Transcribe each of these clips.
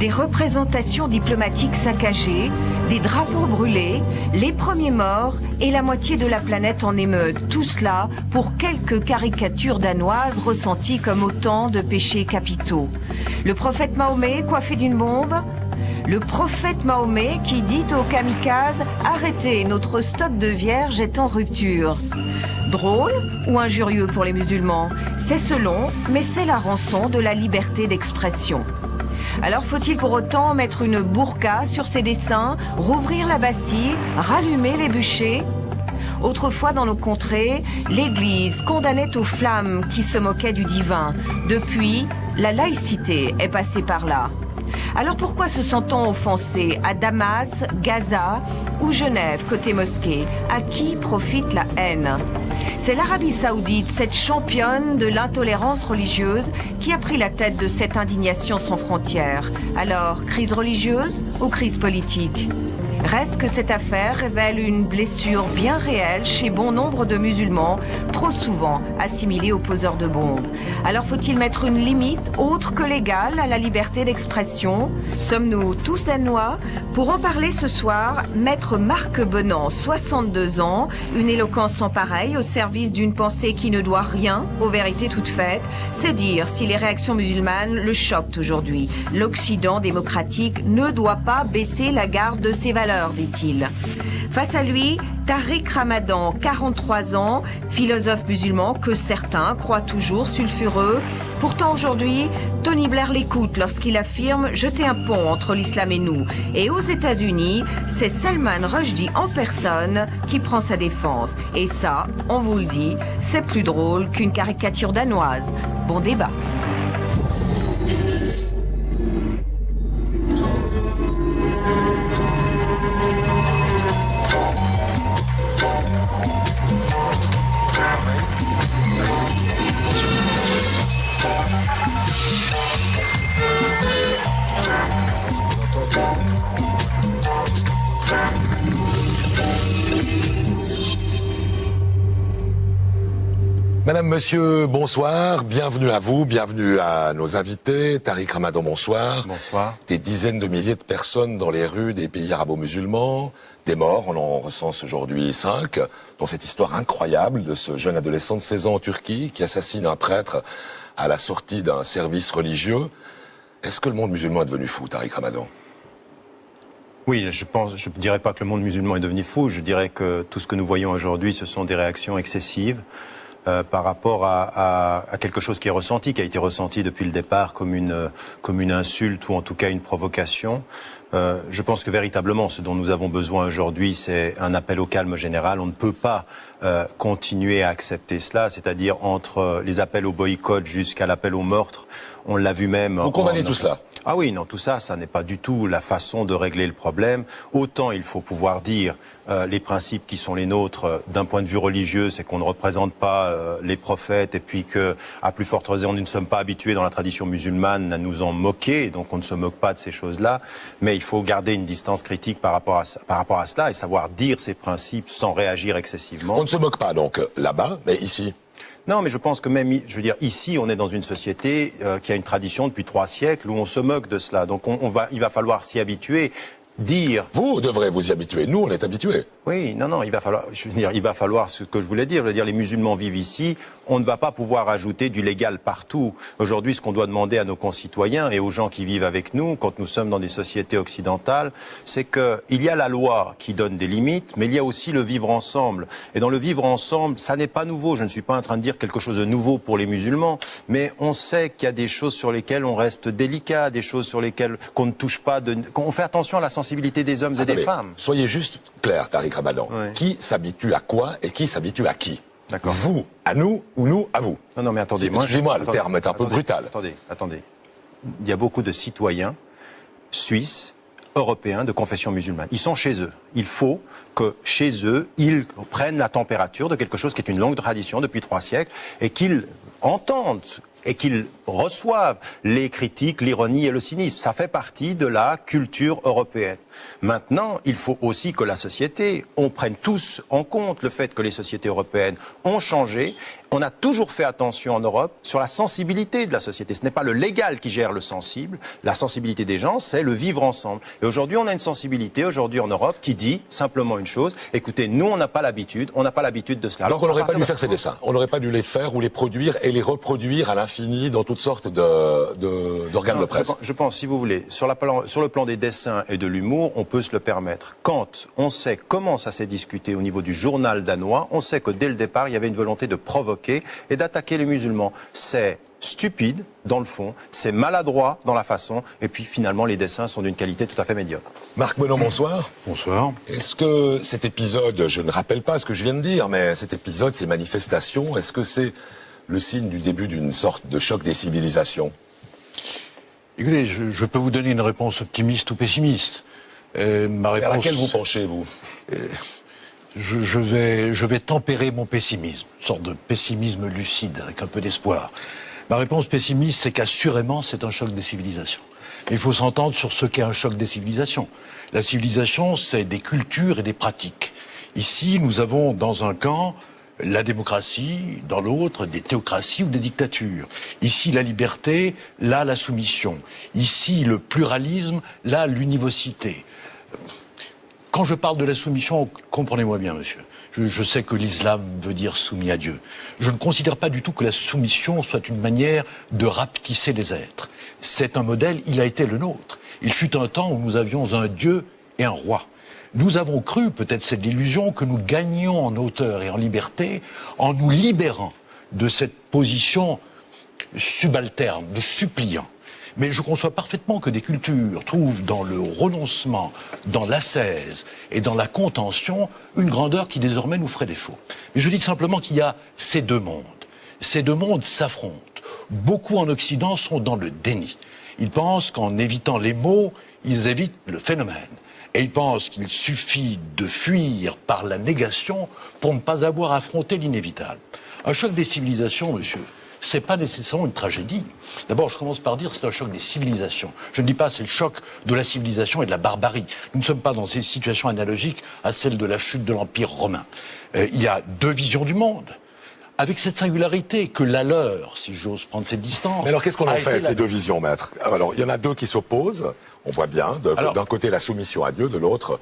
Des représentations diplomatiques saccagées, des drapeaux brûlés, les premiers morts et la moitié de la planète en émeute. Tout cela pour quelques caricatures danoises ressenties comme autant de péchés capitaux. Le prophète Mahomet coiffé d'une bombe ? Le prophète Mahomet qui dit aux kamikazes « Arrêtez, notre stock de vierges est en rupture ». Drôle ou injurieux pour les musulmans? C'est selon, mais c'est la rançon de la liberté d'expression. Alors faut-il pour autant mettre une burqa sur ces dessins, rouvrir la Bastille, rallumer les bûchers? Autrefois dans nos contrées, l'Église condamnait aux flammes qui se moquaient du divin. Depuis, la laïcité est passée par là. Alors pourquoi se sent-on offensé à Damas, Gaza ou Genève côté mosquée? À qui profite la haine? C'est l'Arabie Saoudite, cette championne de l'intolérance religieuse, qui a pris la tête de cette indignation sans frontières. Alors, crise religieuse ou crise politique? Reste que cette affaire révèle une blessure bien réelle chez bon nombre de musulmans, trop souvent assimilés aux poseurs de bombes. Alors faut-il mettre une limite autre que légale à la liberté d'expression? Sommes-nous tous danois? Pour en parler ce soir, Maître Marc Benant, 62 ans, une éloquence sans pareille au service d'une pensée qui ne doit rien aux vérités toutes faites. C'est dire si les réactions musulmanes le choquent aujourd'hui. L'Occident démocratique ne doit pas baisser la garde de ses valeurs, dit-il. Face à lui, Tariq Ramadan, 43 ans, philosophe musulman que certains croient toujours sulfureux. Pourtant aujourd'hui, Tony Blair l'écoute lorsqu'il affirme jeter un pont entre l'islam et nous. Et aux États-Unis, c'est Salman Rushdie en personne qui prend sa défense. Et ça, on vous le dit, c'est plus drôle qu'une caricature danoise. Bon débat. Madame, monsieur, bonsoir, bienvenue à vous, bienvenue à nos invités. Tariq Ramadan, bonsoir. Bonsoir. Des dizaines de milliers de personnes dans les rues des pays arabo-musulmans, des morts, on en recense aujourd'hui 5, dans cette histoire incroyable de ce jeune adolescent de 16 ans en Turquie qui assassine un prêtre à la sortie d'un service religieux. Est-ce que le monde musulman est devenu fou, Tariq Ramadan ? Oui, je ne dirais pas que le monde musulman est devenu fou, je dirais que tout ce que nous voyons aujourd'hui, ce sont des réactions excessives. Par rapport à quelque chose qui est ressenti, qui a été ressenti depuis le départ comme une insulte ou en tout cas une provocation. Je pense que véritablement ce dont nous avons besoin aujourd'hui, c'est un appel au calme général. On ne peut pas continuer à accepter cela, c'est-à-dire entre les appels au boycott jusqu'à l'appel au meurtre. On l'a vu même. Vous condamnez tout cela ? Ah oui, non, tout ça, ça n'est pas du tout la façon de régler le problème. Autant il faut pouvoir dire les principes qui sont les nôtres d'un point de vue religieux, c'est qu'on ne représente pas les prophètes et puis que, à plus forte raison, nous ne sommes pas habitués dans la tradition musulmane à nous en moquer, donc on ne se moque pas de ces choses-là. Mais il faut garder une distance critique par rapport à cela et savoir dire ces principes sans réagir excessivement. On ne se moque pas donc là-bas, mais ici ? Non, mais je pense que même, je veux dire, ici, on est dans une société qui a une tradition depuis 3 siècles où on se moque de cela. Donc il va falloir s'y habituer. Dire. Vous devrez vous y habituer. Nous, on est habitués. Oui, non, il va falloir ce que je voulais dire. Je veux dire, les musulmans vivent ici. On ne va pas pouvoir ajouter du légal partout. Aujourd'hui, ce qu'on doit demander à nos concitoyens et aux gens qui vivent avec nous, quand nous sommes dans des sociétés occidentales, c'est qu'il y a la loi qui donne des limites, mais il y a aussi le vivre ensemble. Et dans le vivre ensemble, ça n'est pas nouveau. Je ne suis pas en train de dire quelque chose de nouveau pour les musulmans, mais on sait qu'il y a des choses sur lesquelles on reste délicat, des choses sur lesquelles qu'on ne touche pas, qu'on fait attention à la sensibilité des hommes et des femmes. Soyez juste clair, Tariq Ramadan. Oui. Qui s'habitue à quoi et qui s'habitue à qui? D'accord. Vous à nous ou nous à vous? Non, mais attendez. Excusez-moi, le terme est un peu brutal. Attendez. Il y a beaucoup de citoyens suisses, européens de confession musulmane. Ils sont chez eux. Il faut que chez eux, ils prennent la température de quelque chose qui est une longue tradition depuis 3 siècles et qu'ils entendent et qu'ils reçoivent les critiques, l'ironie et le cynisme. Ça fait partie de la culture européenne. Maintenant, il faut aussi que la société, on prenne tous en compte le fait que les sociétés européennes ont changé. On a toujours fait attention en Europe sur la sensibilité de la société. Ce n'est pas le légal qui gère le sensible. La sensibilité des gens, c'est le vivre ensemble. Et aujourd'hui, on a une sensibilité, aujourd'hui en Europe, qui dit simplement une chose. Écoutez, nous, on n'a pas l'habitude de cela. Donc on n'aurait pas dû faire ces dessins. On n'aurait pas dû les faire ou les produire et les reproduire à l'infini dans toutes sortes d'organes de presse. Je pense, si vous voulez, sur le plan des dessins et de l'humour, on peut se le permettre. Quand on sait comment ça s'est discuté au niveau du journal danois, on sait que dès le départ, il y avait une volonté de provoquer et d'attaquer les musulmans. C'est stupide dans le fond, c'est maladroit dans la façon, et puis finalement les dessins sont d'une qualité tout à fait médiocre. Marc Menon, bonsoir. Bonsoir. Est-ce que cet épisode, je ne rappelle pas ce que je viens de dire, mais cet épisode, ces manifestations, est-ce que c'est le signe du début d'une sorte de choc des civilisations? Écoutez, je peux vous donner une réponse optimiste ou pessimiste. Ma réponse, à laquelle vous penchez, vous? Je vais tempérer mon pessimisme, une sorte de pessimisme lucide, avec un peu d'espoir. Ma réponse pessimiste, c'est qu'assurément, c'est un choc des civilisations. Mais il faut s'entendre sur ce qu'est un choc des civilisations. La civilisation, c'est des cultures et des pratiques. Ici, nous avons dans un camp la démocratie, dans l'autre des théocraties ou des dictatures. Ici, la liberté, là, la soumission. Ici, le pluralisme, là, l'univocité. Quand je parle de la soumission, comprenez-moi bien, monsieur. Je sais que l'islam veut dire soumis à Dieu. Je ne considère pas du tout que la soumission soit une manière de rapetisser les êtres. C'est un modèle, il a été le nôtre. Il fut un temps où nous avions un Dieu et un roi. Nous avons cru, peut-être c'est de l'illusion, que nous gagnions en hauteur et en liberté en nous libérant de cette position subalterne, de suppliant. Mais je conçois parfaitement que des cultures trouvent dans le renoncement, dans l'ascèse et dans la contention une grandeur qui désormais nous ferait défaut. Mais je dis simplement qu'il y a ces deux mondes. Ces deux mondes s'affrontent. Beaucoup en Occident sont dans le déni. Ils pensent qu'en évitant les mots, ils évitent le phénomène. Et ils pensent qu'il suffit de fuir par la négation pour ne pas avoir affronté l'inévitable. Un choc des civilisations, monsieur, c'est pas nécessairement une tragédie. D'abord, je commence par dire c'est un choc des civilisations. Je ne dis pas c'est le choc de la civilisation et de la barbarie. Nous ne sommes pas dans ces situations analogiques à celles de la chute de l'Empire romain. Il y a deux visions du monde, avec cette singularité que la leur, si j'ose prendre cette distance... Mais alors qu'est-ce qu'on en fait de ces deux visions, maître? Alors, il y en a deux qui s'opposent, on voit bien, d'un côté la soumission à Dieu, de l'autre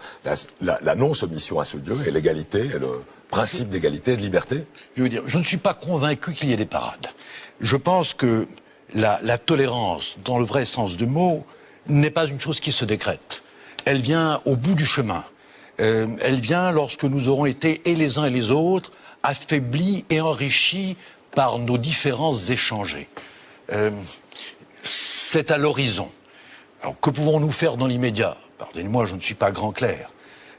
la non-soumission à ce Dieu, et l'égalité, et le principe d'égalité et de liberté. Je veux dire, je ne suis pas convaincu qu'il y ait des parades. Je pense que la tolérance, dans le vrai sens du mot, n'est pas une chose qui se décrète. Elle vient au bout du chemin. Elle vient lorsque nous aurons été, et les uns et les autres, affaiblis et enrichis par nos différences échangées. C'est à l'horizon. Alors, que pouvons-nous faire dans l'immédiat? Pardonnez-moi, je ne suis pas grand clerc.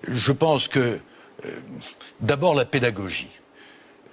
Je pense que, d'abord, la pédagogie.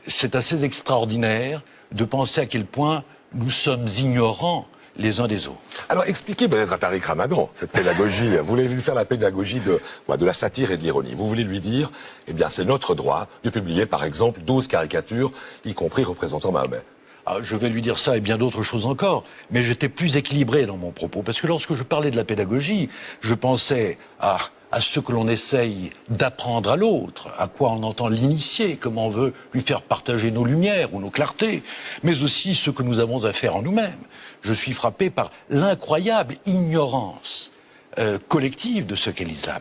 C'est assez extraordinaire de penser à quel point nous sommes ignorants les uns des autres. Alors expliquez peut-être à Tariq Ramadan cette pédagogie. Vous voulez lui faire la pédagogie de la satire et de l'ironie. Vous voulez lui dire, eh bien c'est notre droit de publier par exemple 12 caricatures, y compris représentant Mahomet. Ah, je vais lui dire ça et bien d'autres choses encore, mais j'étais plus équilibré dans mon propos, parce que lorsque je parlais de la pédagogie, je pensais à ce que l'on essaye d'apprendre à l'autre, à quoi on entend l'initier, comment on veut lui faire partager nos lumières ou nos clartés, mais aussi ce que nous avons à faire en nous-mêmes. Je suis frappé par l'incroyable ignorance collective de ce qu'est l'islam.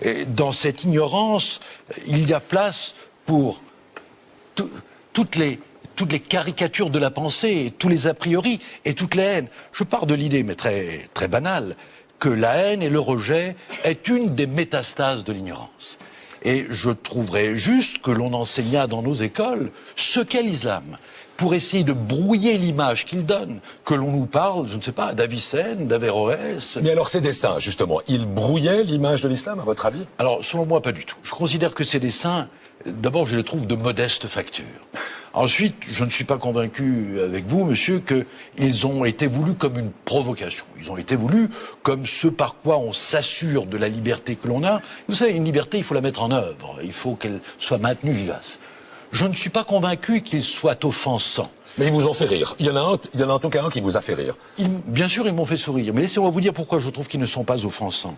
Et dans cette ignorance, il y a place pour toutes les caricatures de la pensée, et tous les a priori et toute la haine. Je pars de l'idée, mais très, très banale, que la haine et le rejet est une des métastases de l'ignorance. Et je trouverais juste que l'on enseignât dans nos écoles ce qu'est l'islam, pour essayer de brouiller l'image qu'il donne, que l'on nous parle, je ne sais pas, d'Avicenne, d'Averroès. Mais alors ces dessins, justement, ils brouillaient l'image de l'islam, à votre avis? Alors, selon moi, pas du tout. Je considère que ces dessins, d'abord, je les trouve de modeste facture. Ensuite, je ne suis pas convaincu avec vous, monsieur, qu'ils ont été voulus comme une provocation. Ils ont été voulus comme ce par quoi on s'assure de la liberté que l'on a. Vous savez, une liberté, il faut la mettre en œuvre. Il faut qu'elle soit maintenue vivace. je ne suis pas convaincu qu'il soit offensant. Mais ils vous ont fait rire. Il y en a en tout cas un qui vous a fait rire. Bien sûr, ils m'ont fait sourire. Mais laissez-moi vous dire pourquoi je trouve qu'ils ne sont pas offensants.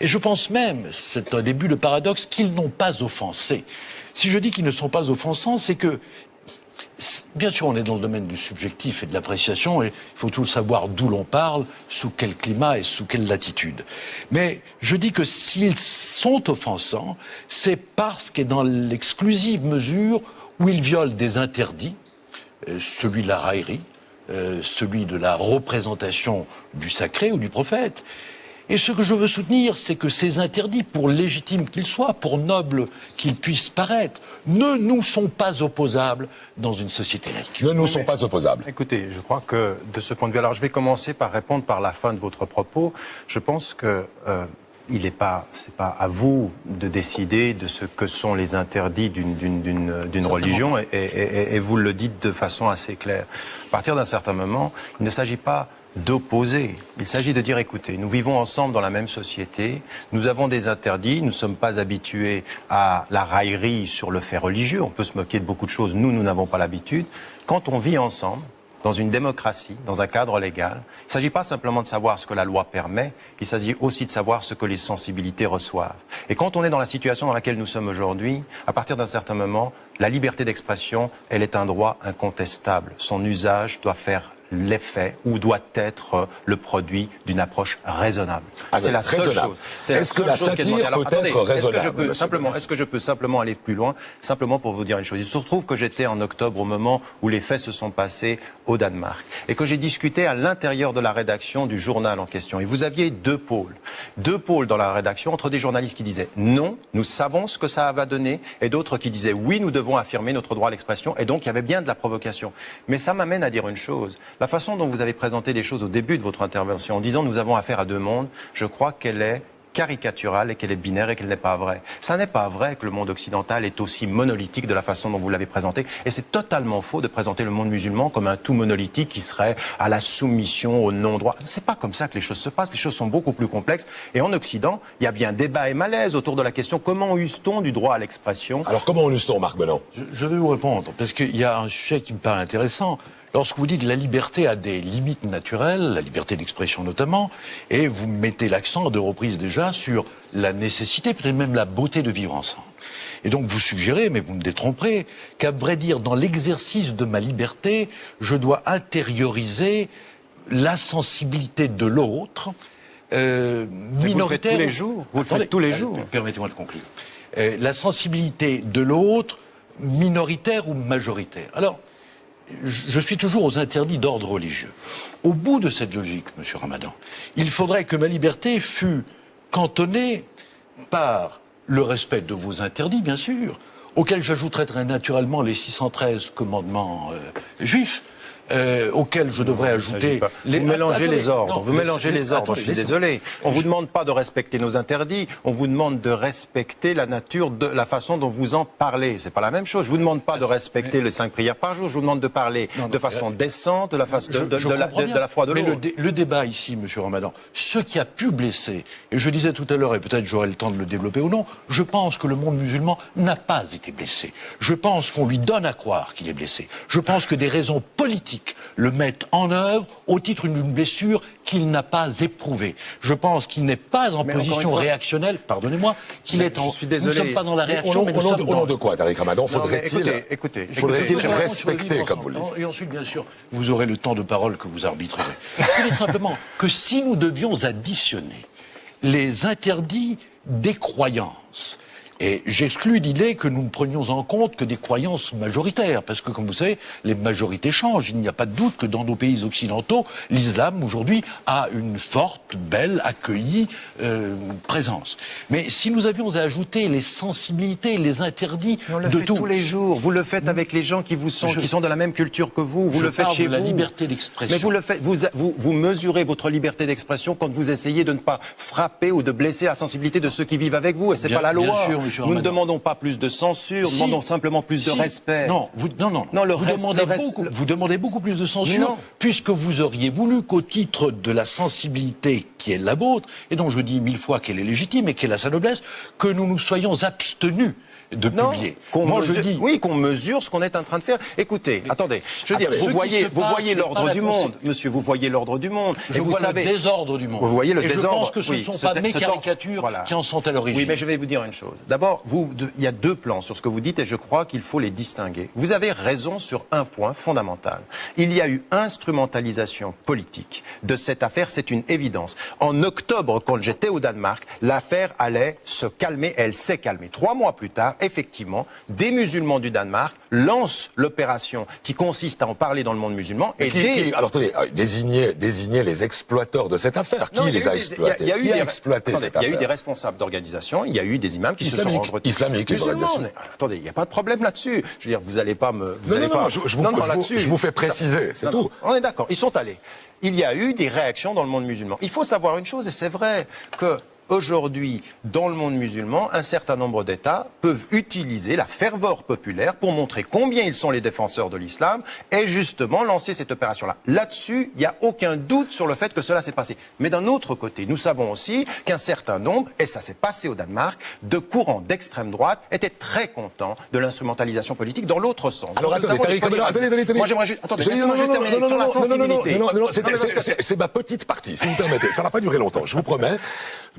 Et je pense même, c'est un début de paradoxe, qu'ils n'ont pas offensé. Si je dis qu'ils ne sont pas offensants, c'est que, bien sûr, on est dans le domaine du subjectif et de l'appréciation, et il faut toujours savoir d'où l'on parle, sous quel climat et sous quelle latitude. Mais je dis que s'ils sont offensants, c'est parce qu'est dans l'exclusive mesure où ils violent des interdits, celui de la raillerie, celui de la représentation du sacré ou du prophète. Et ce que je veux soutenir, c'est que ces interdits, pour légitimes qu'ils soient, pour nobles qu'ils puissent paraître, ne nous sont pas opposables dans une société laïque. Ne nous sont pas opposables. Écoutez, je crois que de ce point de vue, alors je vais commencer par répondre par la fin de votre propos. Je pense que c'est pas à vous de décider de ce que sont les interdits d'une religion, et vous le dites de façon assez claire. À partir d'un certain moment, il ne s'agit pas d'opposer. Il s'agit de dire, écoutez, nous vivons ensemble dans la même société, nous avons des interdits, nous ne sommes pas habitués à la raillerie sur le fait religieux, on peut se moquer de beaucoup de choses, nous n'avons pas l'habitude. Quand on vit ensemble, dans une démocratie, dans un cadre légal, il ne s'agit pas simplement de savoir ce que la loi permet, il s'agit aussi de savoir ce que les sensibilités reçoivent. Et quand on est dans la situation dans laquelle nous sommes aujourd'hui, à partir d'un certain moment, la liberté d'expression, elle est un droit incontestable. Son usage doit faire l'effet ou doit être le produit d'une approche raisonnable. C'est la seule chose. Est-ce que la satire peut être raisonnable? Est-ce que je peux simplement aller plus loin, simplement pour vous dire une chose. Il se trouve que j'étais en octobre au moment où les faits se sont passés au Danemark et que j'ai discuté à l'intérieur de la rédaction du journal en question. Et vous aviez deux pôles dans la rédaction entre des journalistes qui disaient non, nous savons ce que ça va donner, et d'autres qui disaient oui, nous devons affirmer notre droit à l'expression. Et donc il y avait bien de la provocation. Mais ça m'amène à dire une chose. La façon dont vous avez présenté les choses au début de votre intervention, en disant nous avons affaire à deux mondes, je crois qu'elle est caricaturale et qu'elle est binaire et qu'elle n'est pas vraie. Ça n'est pas vrai que le monde occidental est aussi monolithique de la façon dont vous l'avez présenté. Et c'est totalement faux de présenter le monde musulman comme un tout monolithique qui serait à la soumission, au non-droit. C'est pas comme ça que les choses se passent. Les choses sont beaucoup plus complexes. Et en Occident, il y a bien débat et malaise autour de la question comment use-t-on du droit à l'expression? Alors comment use-t-on, Marc Menon? Je vais vous répondre, parce qu'il y a un sujet qui me paraît intéressant. Lorsque vous dites la liberté a des limites naturelles, la liberté d'expression notamment, et vous mettez l'accent à deux reprises déjà sur la nécessité, peut-être même la beauté de vivre ensemble. Et donc vous suggérez, mais vous me détromperez, qu'à vrai dire, dans l'exercice de ma liberté, je dois intérioriser la sensibilité de l'autre, minoritaire. Vous le faites tous les jours. Vous le faites tous les jours. Permettez-moi de conclure. La sensibilité de l'autre, minoritaire ou majoritaire. Alors, je suis toujours aux interdits d'ordre religieux. Au bout de cette logique, Monsieur Ramadan, il faudrait que ma liberté fût cantonnée par le respect de vos interdits, bien sûr, auxquels j'ajouterais très naturellement les 613 commandements juifs, auxquels je devrais ajouter... Vous mélangez les ordres, je suis désolé. On ne vous demande pas de respecter nos interdits, on vous demande de respecter la nature de la façon dont vous en parlez. C'est pas la même chose. Je vous demande pas de respecter les 5 prières par jour, je vous demande de parler de façon décente, de la foi de l'autre. Mais le débat ici, Monsieur Ramadan, ce qui a pu blesser, et je disais tout à l'heure, et peut-être j'aurai le temps de le développer ou non, je pense que le monde musulman n'a pas été blessé. Je pense qu'on lui donne à croire qu'il est blessé. Je pense que des raisons politiques le mettent en œuvre au titre d'une blessure qu'il n'a pas éprouvée. Je pense qu'il n'est pas en position réactionnelle, pardonnez-moi, qu'il est en... Je suis désolé. Nous ne sommes pas dans la réaction, mais nous sommes au nom de quoi, Tariq Ramadan? Faudrait-il respecter, comme vous le dites? Et ensuite, bien sûr, vous aurez le temps de parole que vous arbitrerez. Je dis simplement que si nous devions additionner les interdits des croyances, et j'exclus l'idée que nous ne prenions en compte que des croyances majoritaires, parce que, comme vous savez, les majorités changent. Il n'y a pas de doute que dans nos pays occidentaux, l'islam, aujourd'hui, a une forte, belle, accueillie présence. Mais si nous avions à ajouter les sensibilités, les interdits on le fait tous les jours. Vous le faites avec les gens qui sont de la même culture que vous. Vous le faites chez vous. La liberté d'expression. Mais vous le faites. Vous mesurez votre liberté d'expression quand vous essayez de ne pas frapper ou de blesser la sensibilité de ceux qui vivent avec vous. Et c'est pas la loi. Nous ne demandons pas plus de censure, nous demandons simplement plus de respect. Vous demandez beaucoup plus de censure, puisque vous auriez voulu qu'au titre de la sensibilité qui est la vôtre, et dont je dis 1000 fois qu'elle est légitime et qu'elle a sa noblesse, que nous nous soyons abstenus de publier. Moi, je dis... Oui, qu'on mesure ce qu'on est en train de faire. Écoutez, attendez, je veux dire, vous voyez l'ordre du monde, monsieur, vous voyez l'ordre du monde. Je vois le désordre du monde. Vous voyez le désordre. Je pense que ce ne sont pas mes caricatures qui en sont à l'origine. Oui, mais je vais vous dire une chose. D'abord, il y a deux plans sur ce que vous dites et je crois qu'il faut les distinguer. Vous avez raison sur un point fondamental. Il y a eu instrumentalisation politique de cette affaire, c'est une évidence. En octobre, quand j'étais au Danemark, l'affaire allait se calmer, elle s'est calmée. 3 mois plus tard, effectivement, des musulmans du Danemark lancent l'opération qui consiste à en parler dans le monde musulman. Et alors attendez, désigner les exploiteurs de cette affaire. Qui les a exploités? Qui a exploité cette affaire? Il y a eu des responsables d'organisation, il y a eu des imams qui se sont rendus... Islamiques, les organisations. Attendez, il n'y a pas de problème là-dessus. Je veux dire, vous n'allez pas me... Je vous fais préciser, c'est tout. On est d'accord, ils sont allés. Il y a eu des réactions dans le monde musulman. Il faut savoir une chose, et c'est vrai que... Aujourd'hui, dans le monde musulman, un certain nombre d'États peuvent utiliser la ferveur populaire pour montrer combien ils sont les défenseurs de l'islam et justement lancer cette opération-là. Là-dessus, il n'y a aucun doute sur le fait que cela s'est passé. Mais d'un autre côté, nous savons aussi qu'un certain nombre, et ça s'est passé au Danemark, de courants d'extrême droite étaient très contents de l'instrumentalisation politique dans l'autre sens. Alors attendez, moi j'aimerais juste... Attendez, laissez-moi juste terminer sur la sensibilité. Non, c'est ma petite partie, si vous permettez. Ça ne va pas durer longtemps, je vous promets.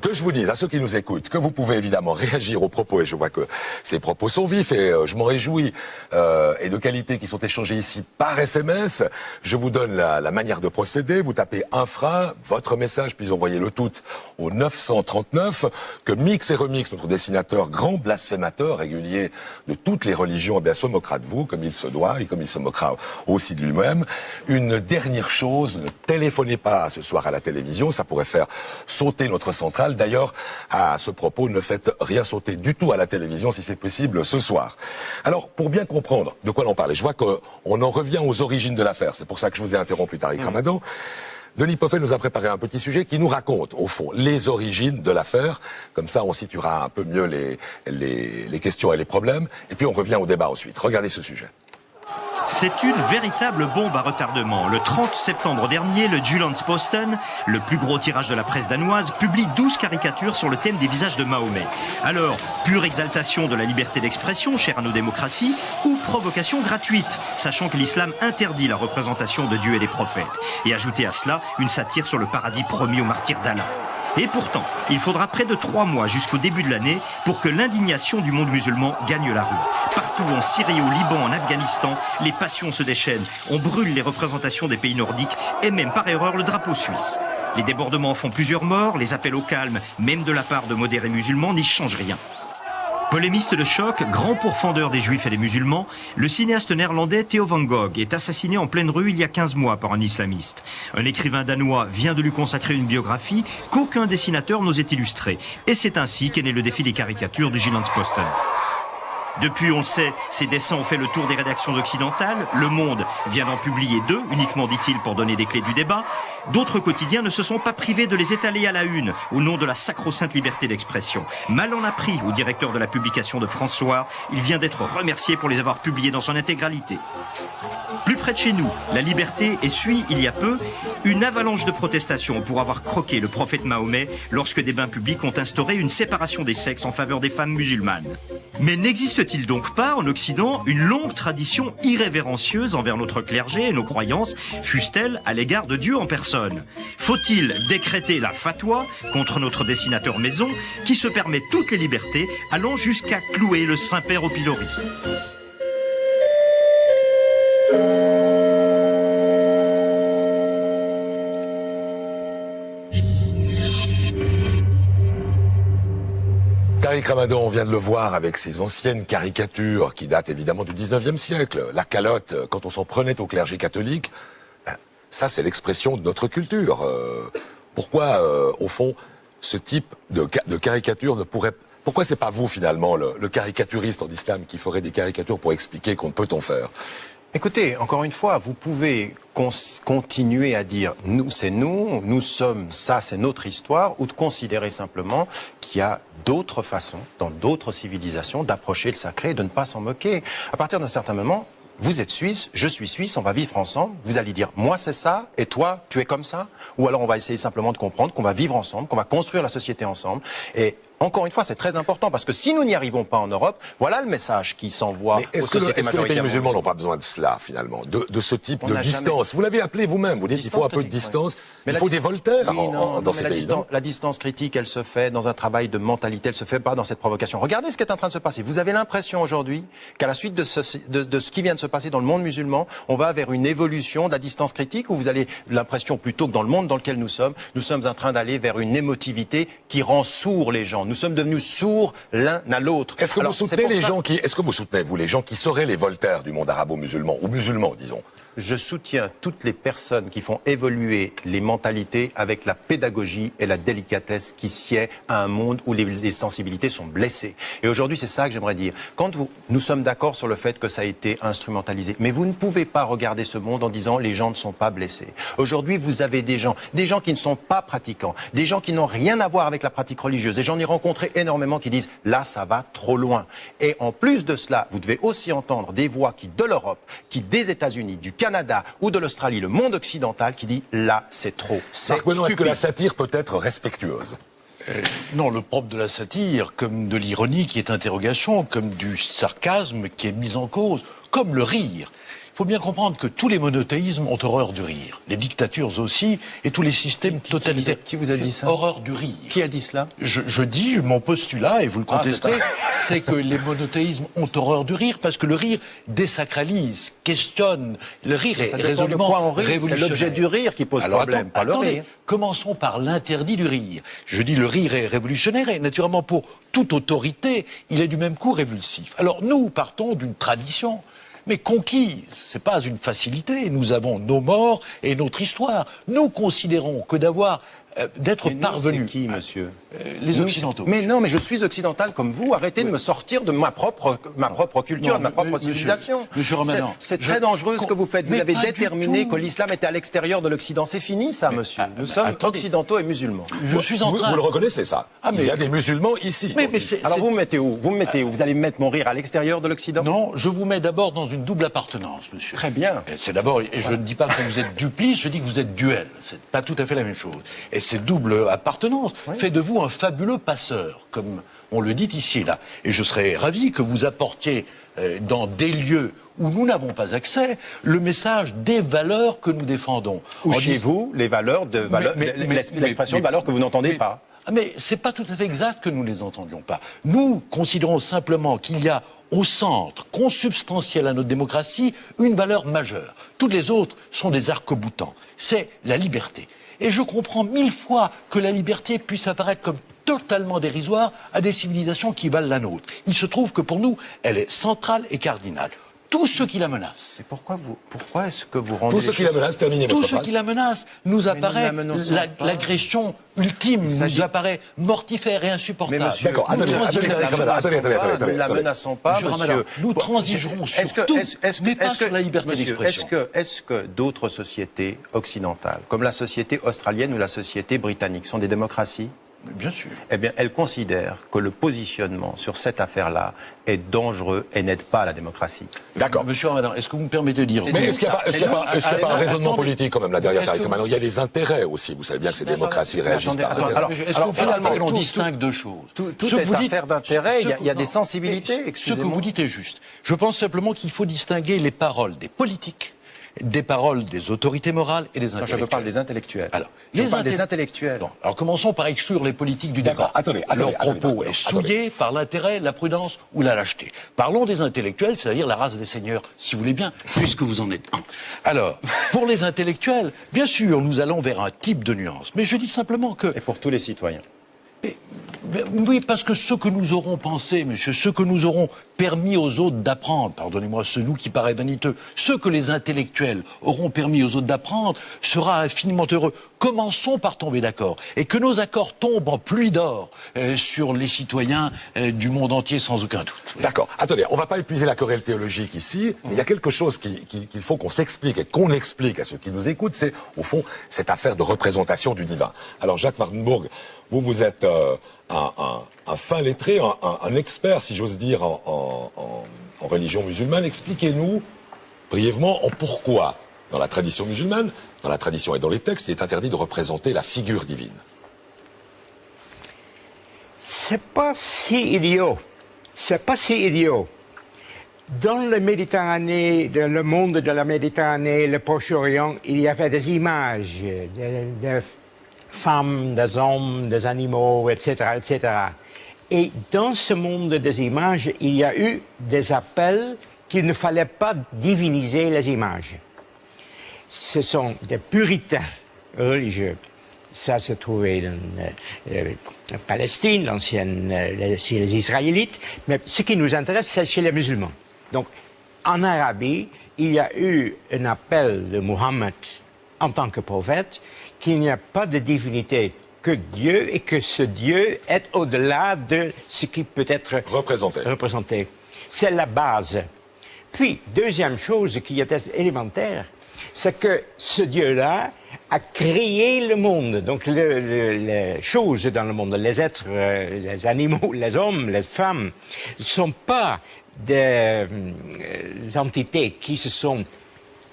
Que je vous dise à ceux qui nous écoutent que vous pouvez évidemment réagir aux propos, et je vois que ces propos sont vifs et je m'en réjouis, et de qualité, qui sont échangés ici par SMS. Je vous donne la manière de procéder. Vous tapez infra, votre message, puis envoyez le tout au 939, que Mix et Remix, notre dessinateur, grand blasphémateur régulier de toutes les religions, eh bien, se moquera de vous, comme il se doit, et comme il se moquera aussi de lui-même. Une dernière chose, ne téléphonez pas ce soir à la télévision, ça pourrait faire sauter notre centrale. D'ailleurs, à ce propos, ne faites rien sauter du tout à la télévision, si c'est possible, ce soir. Alors, pour bien comprendre de quoi l'on parle, et je vois qu'on en revient aux origines de l'affaire, c'est pour ça que je vous ai interrompu, Tariq Ramadan. Denis Poffet nous a préparé un petit sujet qui nous raconte, au fond, les origines de l'affaire. Comme ça, on situera un peu mieux les questions et les problèmes. Et puis, on revient au débat ensuite. Regardez ce sujet. C'est une véritable bombe à retardement. Le 30 septembre dernier, le Jyllands-Posten, le plus gros tirage de la presse danoise, publie 12 caricatures sur le thème des visages de Mahomet. Alors, pure exaltation de la liberté d'expression, chère à nos démocraties, ou provocation gratuite, sachant que l'islam interdit la représentation de Dieu et des prophètes. Et ajouter à cela une satire sur le paradis promis aux martyrs d'Allah. Et pourtant, il faudra près de 3 mois jusqu'au début de l'année pour que l'indignation du monde musulman gagne la rue. Partout en Syrie, au Liban, en Afghanistan, les passions se déchaînent. On brûle les représentations des pays nordiques et même par erreur le drapeau suisse. Les débordements font plusieurs morts, les appels au calme, même de la part de modérés musulmans, n'y changent rien. Polémiste de choc, grand pourfendeur des juifs et des musulmans, le cinéaste néerlandais Theo van Gogh est assassiné en pleine rue il y a 15 mois par un islamiste. Un écrivain danois vient de lui consacrer une biographie qu'aucun dessinateur n'osait illustrer. Et c'est ainsi qu'est né le défi des caricatures du Jyllands-Posten. Depuis, on le sait, ces dessins ont fait le tour des rédactions occidentales. Le Monde vient d'en publier 2, uniquement, dit-il, pour donner des clés du débat. D'autres quotidiens ne se sont pas privés de les étaler à la une, au nom de la sacro-sainte liberté d'expression. Mal en a pris au directeur de la publication de François. Il vient d'être remercié pour les avoir publiés dans son intégralité. Plus près de chez nous, la Liberté essuie, il y a peu, une avalanche de protestations pour avoir croqué le prophète Mahomet lorsque des bains publics ont instauré une séparation des sexes en faveur des femmes musulmanes. Mais n'existe-t-il donc pas en Occident une longue tradition irrévérencieuse envers notre clergé et nos croyances, fussent-elles à l'égard de Dieu en personne? Faut-il décréter la fatwa contre notre dessinateur maison qui se permet toutes les libertés allant jusqu'à clouer le Saint-Père au pilori? Tariq Ramadan, on vient de le voir avec ces anciennes caricatures qui datent évidemment du 19e siècle. La calotte, quand on s'en prenait au clergé catholique, ça c'est l'expression de notre culture. Pourquoi, au fond, ce type de caricature ne pourrait... Pourquoi c'est pas vous finalement, le caricaturiste en islam, qui ferait des caricatures pour expliquer qu'on peut-on faire? Écoutez, encore une fois, vous pouvez continuer à dire « nous, c'est nous sommes, ça, c'est notre histoire » ou de considérer simplement qu'il y a d'autres façons, dans d'autres civilisations, d'approcher le sacré et de ne pas s'en moquer. À partir d'un certain moment, vous êtes suisse, je suis suisse, on va vivre ensemble. Vous allez dire « moi, c'est ça, et toi, tu es comme ça » ou alors on va essayer simplement de comprendre qu'on va vivre ensemble, qu'on va construire la société ensemble. Et Encore une fois, c'est très important, parce que si nous n'y arrivons pas en Europe, voilà le message qui s'envoie aux est-ce sociétés que les pays majoritairement musulmans n'ont pas besoin de cela, finalement, de ce type On de n'a distance? jamais- Vous l'avez appelé vous-même, vous dites qu'il faut un peu de critique, distance, Mais il la faut dis- des Voltaire Oui, non, dans mais ces pays, non? la distance critique, elle se fait dans un travail de mentalité, elle se fait pas dans cette provocation. Regardez ce qui est en train de se passer. Vous avez l'impression aujourd'hui qu'à la suite de ce qui vient de se passer dans le monde musulman, on va vers une évolution de la distance critique, ou vous avez l'impression plutôt que dans le monde dans lequel nous sommes en train d'aller vers une émotivité qui rend sourds les gens. Nous sommes devenus sourds l'un à l'autre. Est-ce que Alors, vous c'est soutenez pour ça- est-ce que vous soutenez, vous, les gens qui seraient les Voltaire du monde arabo-musulman, ou musulman, disons? Je soutiens toutes les personnes qui font évoluer les mentalités avec la pédagogie et la délicatesse qui sied à un monde où les sensibilités sont blessées. Et aujourd'hui, c'est ça que j'aimerais dire. Nous sommes d'accord sur le fait que ça a été instrumentalisé, mais vous ne pouvez pas regarder ce monde en disant les gens ne sont pas blessés. Aujourd'hui, vous avez des gens qui ne sont pas pratiquants, des gens qui n'ont rien à voir avec la pratique religieuse. Et j'en ai rencontré énormément qui disent là, ça va trop loin. Et en plus de cela, vous devez aussi entendre des voix de l'Europe, des États-Unis, du Canada ou de l'Australie, le monde occidental, qui dit là, c'est trop. C'est Marc Menon, est-ce que stupide. la satire peut être respectueuse? Non, le propre de la satire, comme de l'ironie qui est interrogation, comme du sarcasme qui est mis en cause, comme le rire. Il faut bien comprendre que tous les monothéismes ont horreur du rire. Les dictatures aussi, et tous les systèmes totalitaires. Qui vous a dit ça? Horreur du rire. Qui a dit cela? Je dis, mon postulat, et vous le contestez, c'est que les monothéismes ont horreur du rire, parce que le rire désacralise, questionne. Le rire est Ça dépend de résolument quoi on rit. C'est révolutionnaire. l'objet du rire qui pose problème, pas le attendez, rire. commençons par l'interdit du rire. Je dis le rire est révolutionnaire, et naturellement pour toute autorité, il est du même coup révulsif. Alors nous partons d'une tradition, mais conquise. C'est pas une facilité. Nous avons nos morts et notre histoire. Nous considérons que d'être Mais nous, parvenu. c'est qui, monsieur? Les Nous, Occidentaux. Mais non, mais je suis occidental comme vous. Arrêtez de me sortir de ma propre culture, Non, de ma propre monsieur- civilisation. monsieur Ramadan, C'est très dangereux ce que vous faites. Vous mais avez pas du déterminé tout. que l'islam était à l'extérieur de l'Occident. C'est fini, ça, monsieur. Nous sommes attendez. occidentaux et musulmans. Je suis en Vous train. le reconnaissez, ça? Ah, mais- Il y a des musulmans ici. Mais c'est- Alors c'est- vous me mettez où? Vous me mettez où? Vous allez me mettre mon rire à l'extérieur de l'Occident? Non, je vous mets d'abord dans une double appartenance, monsieur. Très bien. Et c'est d'abord, et je ne dis pas que vous êtes duplice, je dis que vous êtes duel. C'est pas tout à fait la même chose. Et cette double appartenance fait de vous un fabuleux passeur, comme on le dit ici et là. Et je serais ravi que vous apportiez dans des lieux où nous n'avons pas accès le message des valeurs que nous défendons. Ou En chez disant- vous, les valeurs de l'expression de valeurs que vous n'entendez pas. Mais c'est pas tout à fait exact que nous ne les entendions pas. Nous considérons simplement qu'il y a au centre, consubstantiel à notre démocratie, une valeur majeure. Toutes les autres sont des arcs-boutants. C'est la liberté. Et je comprends 1000 fois que la liberté puisse apparaître comme totalement dérisoire à des civilisations qui valent la nôtre. Il se trouve que pour nous, elle est centrale et cardinale. Tous ceux qui la menacent, C'est pourquoi est-ce que vous rendez Tous les ceux qui la choses- menacent, terminez tous votre ceux phrase. qui la menacent, nous apparaît la menaçons pas. l'agression ultime, s'agit- nous apparaît mortifère et insupportable. Mais monsieur, D'accord, nous attendez, ne attendez, la attendez, menaçons attendez, pas, attendez, nous ne la attendez. menaçons pas, Monsieur Ramadan, monsieur. nous transigerons sur Est-ce que- tout, est-ce que- mais pas est-ce que- sur la liberté monsieur, d'expression. Est-ce que d'autres sociétés occidentales, comme la société australienne ou la société britannique, sont des démocraties? Bien sûr. Eh bien, elles considèrent que le positionnement sur cette affaire-là est dangereux et n'aide pas à la démocratie. D'accord. Monsieur Ramadan, est-ce que vous me permettez de dire... C'est Mais nous, est-ce qu'il n'y a pas, est-ce qu'il y a pas- est-ce qu'il y a pas un raisonnement attendez. politique quand même là derrière Est-ce Tariq que Ramadan? Il y a des intérêts aussi. Vous savez bien que ces démocraties réagissent attendez, par attendez, intérêt. alors, Est-ce que finalement tout- on tout- distingue deux choses? tout Ce que est vous dites- affaire d'intérêt, ce il y a que- des non, sensibilités, mais Ce que excusez-moi. vous dites est juste. Je pense simplement qu'il faut distinguer les paroles des politiques, des paroles des autorités morales et des Non, intellectuels. je parle des intellectuels. Alors, je parle des intellectuels. Bon, alors commençons par exclure les politiques du D'accord, débat. attendez, Leur attendez, propos attendez, est souillé par l'intérêt, la prudence ou la lâcheté. Parlons des intellectuels, c'est-à-dire la race des seigneurs, si vous voulez bien, puisque vous en êtes un. Alors, pour les intellectuels, bien sûr, nous allons vers un type de nuance. Mais je dis simplement que... Et pour tous les citoyens. Oui, parce que ce que nous aurons pensé, monsieur, ce que nous aurons permis aux autres d'apprendre, pardonnez-moi ce nous qui paraît vaniteux, ce que les intellectuels auront permis aux autres d'apprendre sera infiniment heureux. Commençons par tomber d'accord. Et que nos accords tombent en pluie d'or sur les citoyens du monde entier sans aucun doute. D'accord. Attendez, on va pas épuiser la querelle théologique ici. Mais il y a quelque chose qu'il faut qu'on s'explique et qu'on explique à ceux qui nous écoutent. C'est, au fond, cette affaire de représentation du divin. Alors, Jacques Wartenburg, vous êtes un fin lettré, un expert, si j'ose dire, en religion musulmane. Expliquez-nous brièvement en pourquoi, dans la tradition musulmane, dans la tradition et dans les textes, il est interdit de représenter la figure divine. C'est pas si idiot. C'est pas si idiot. Dans la Méditerranée, dans le monde de la Méditerranée, le Proche-Orient, il y avait des images de femmes, des hommes, des animaux, etc., etc. Et dans ce monde des images, il y a eu des appels qu'il ne fallait pas diviniser les images. Ce sont des puritains religieux. Ça se trouvait en Palestine, l'ancienne, chez les Israélites, mais ce qui nous intéresse, c'est chez les musulmans. Donc, en Arabie, il y a eu un appel de Mohammed en tant que prophète qu'il n'y a pas de divinité que Dieu et que ce Dieu est au-delà de ce qui peut être représenté. C'est la base. Puis, deuxième chose qui est élémentaire, c'est que ce Dieu-là a créé le monde. Donc, les choses dans le monde, les êtres, les animaux, les hommes, les femmes, ne sont pas des entités qui se sont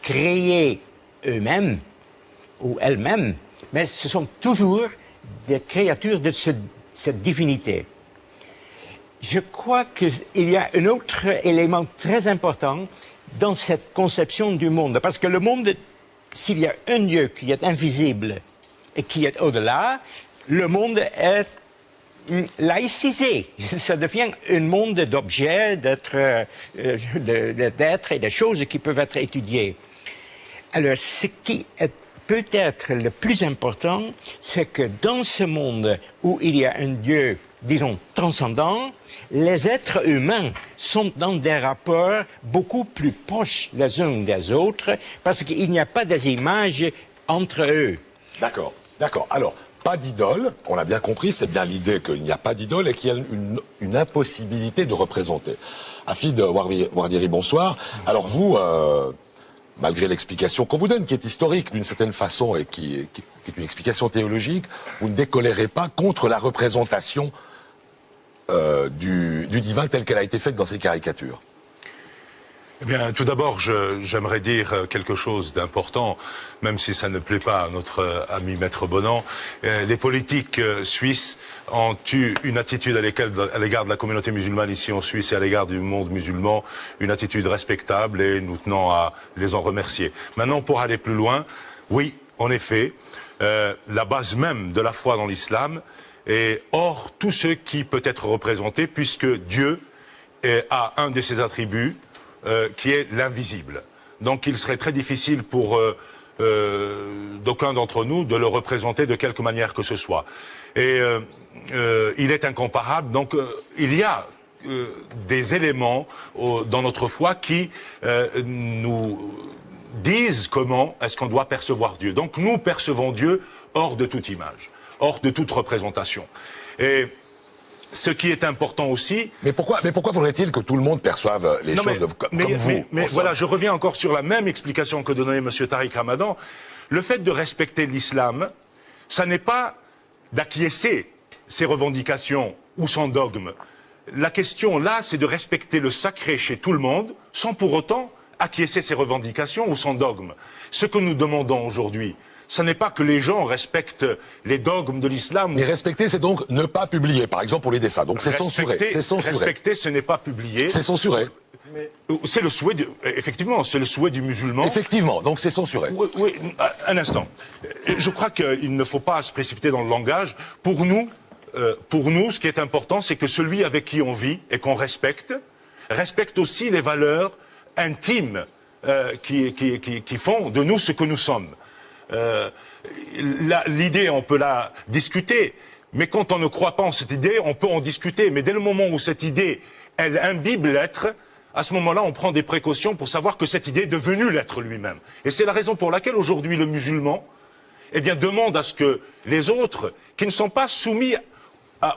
créées eux-mêmes ou elles-mêmes, mais ce sont toujours des créatures de cette divinité. Je crois qu'il y a un autre élément très important dans cette conception du monde. Parce que le monde, s'il y a un Dieu qui est invisible et qui est au-delà, le monde est laïcisé. Ça devient un monde d'objets, d'êtres et de choses qui peuvent être étudiées. Alors, ce qui est peut-être le plus important, c'est que dans ce monde où il y a un Dieu, disons, transcendant, les êtres humains sont dans des rapports beaucoup plus proches les uns des autres parce qu'il n'y a pas des images entre eux. D'accord, d'accord. Alors, pas d'idole, on l'a bien compris, c'est bien l'idée qu'il n'y a pas d'idole et qu'il y a une impossibilité de représenter. Hafid Ouardiri, bonsoir. Alors vous, malgré l'explication qu'on vous donne, qui est historique d'une certaine façon et qui est une explication théologique, vous ne décolérez pas contre la représentation du divin telle qu'elle a été faite dans ces caricatures. Eh bien, tout d'abord, j'aimerais dire quelque chose d'important, même si ça ne plaît pas à notre ami Maître Bonan. Les politiques suisses ont eu une attitude à l'égard de la communauté musulmane ici en Suisse et à l'égard du monde musulman, une attitude respectable et nous tenons à les en remercier. Maintenant, pour aller plus loin, oui, en effet, la base même de la foi dans l'islam est hors tout ce qui peut être représenté puisque Dieu a un de ses attributs qui est l'invisible. Donc il serait très difficile pour d'aucuns d'entre nous de le représenter de quelque manière que ce soit. Et il est incomparable, donc il y a des éléments dans notre foi qui nous disent comment est-ce qu'on doit percevoir Dieu. Donc nous percevons Dieu hors de toute image, hors de toute représentation. Et ce qui est important aussi... Mais pourquoi faudrait-il que tout le monde perçoive les choses comme vous? Mais voilà, je reviens encore sur la même explication que donnait M. Tariq Ramadan. Le fait de respecter l'islam, ça n'est pas d'acquiescer ses revendications ou son dogme. La question là, c'est de respecter le sacré chez tout le monde, sans pour autant acquiescer ses revendications ou son dogme. Ce que nous demandons aujourd'hui, ce n'est pas que les gens respectent les dogmes de l'islam. Mais respecter, c'est donc ne pas publier, par exemple pour les dessins. Donc c'est censuré. Respecter, ce n'est pas publier. C'est censuré. C'est le souhait, effectivement, c'est le souhait du musulman. Effectivement, donc c'est censuré. Oui, un instant. Je crois qu'il ne faut pas se précipiter dans le langage. Pour nous, ce qui est important, c'est que celui avec qui on vit et qu'on respecte aussi les valeurs intimes qui font de nous ce que nous sommes. L'idée, on peut la discuter, mais quand on ne croit pas en cette idée, on peut en discuter. Mais dès le moment où cette idée, elle imbibe l'être, à ce moment-là, on prend des précautions pour savoir que cette idée est devenue l'être lui-même. Et c'est la raison pour laquelle aujourd'hui le musulman, demande à ce que les autres, qui ne sont pas soumis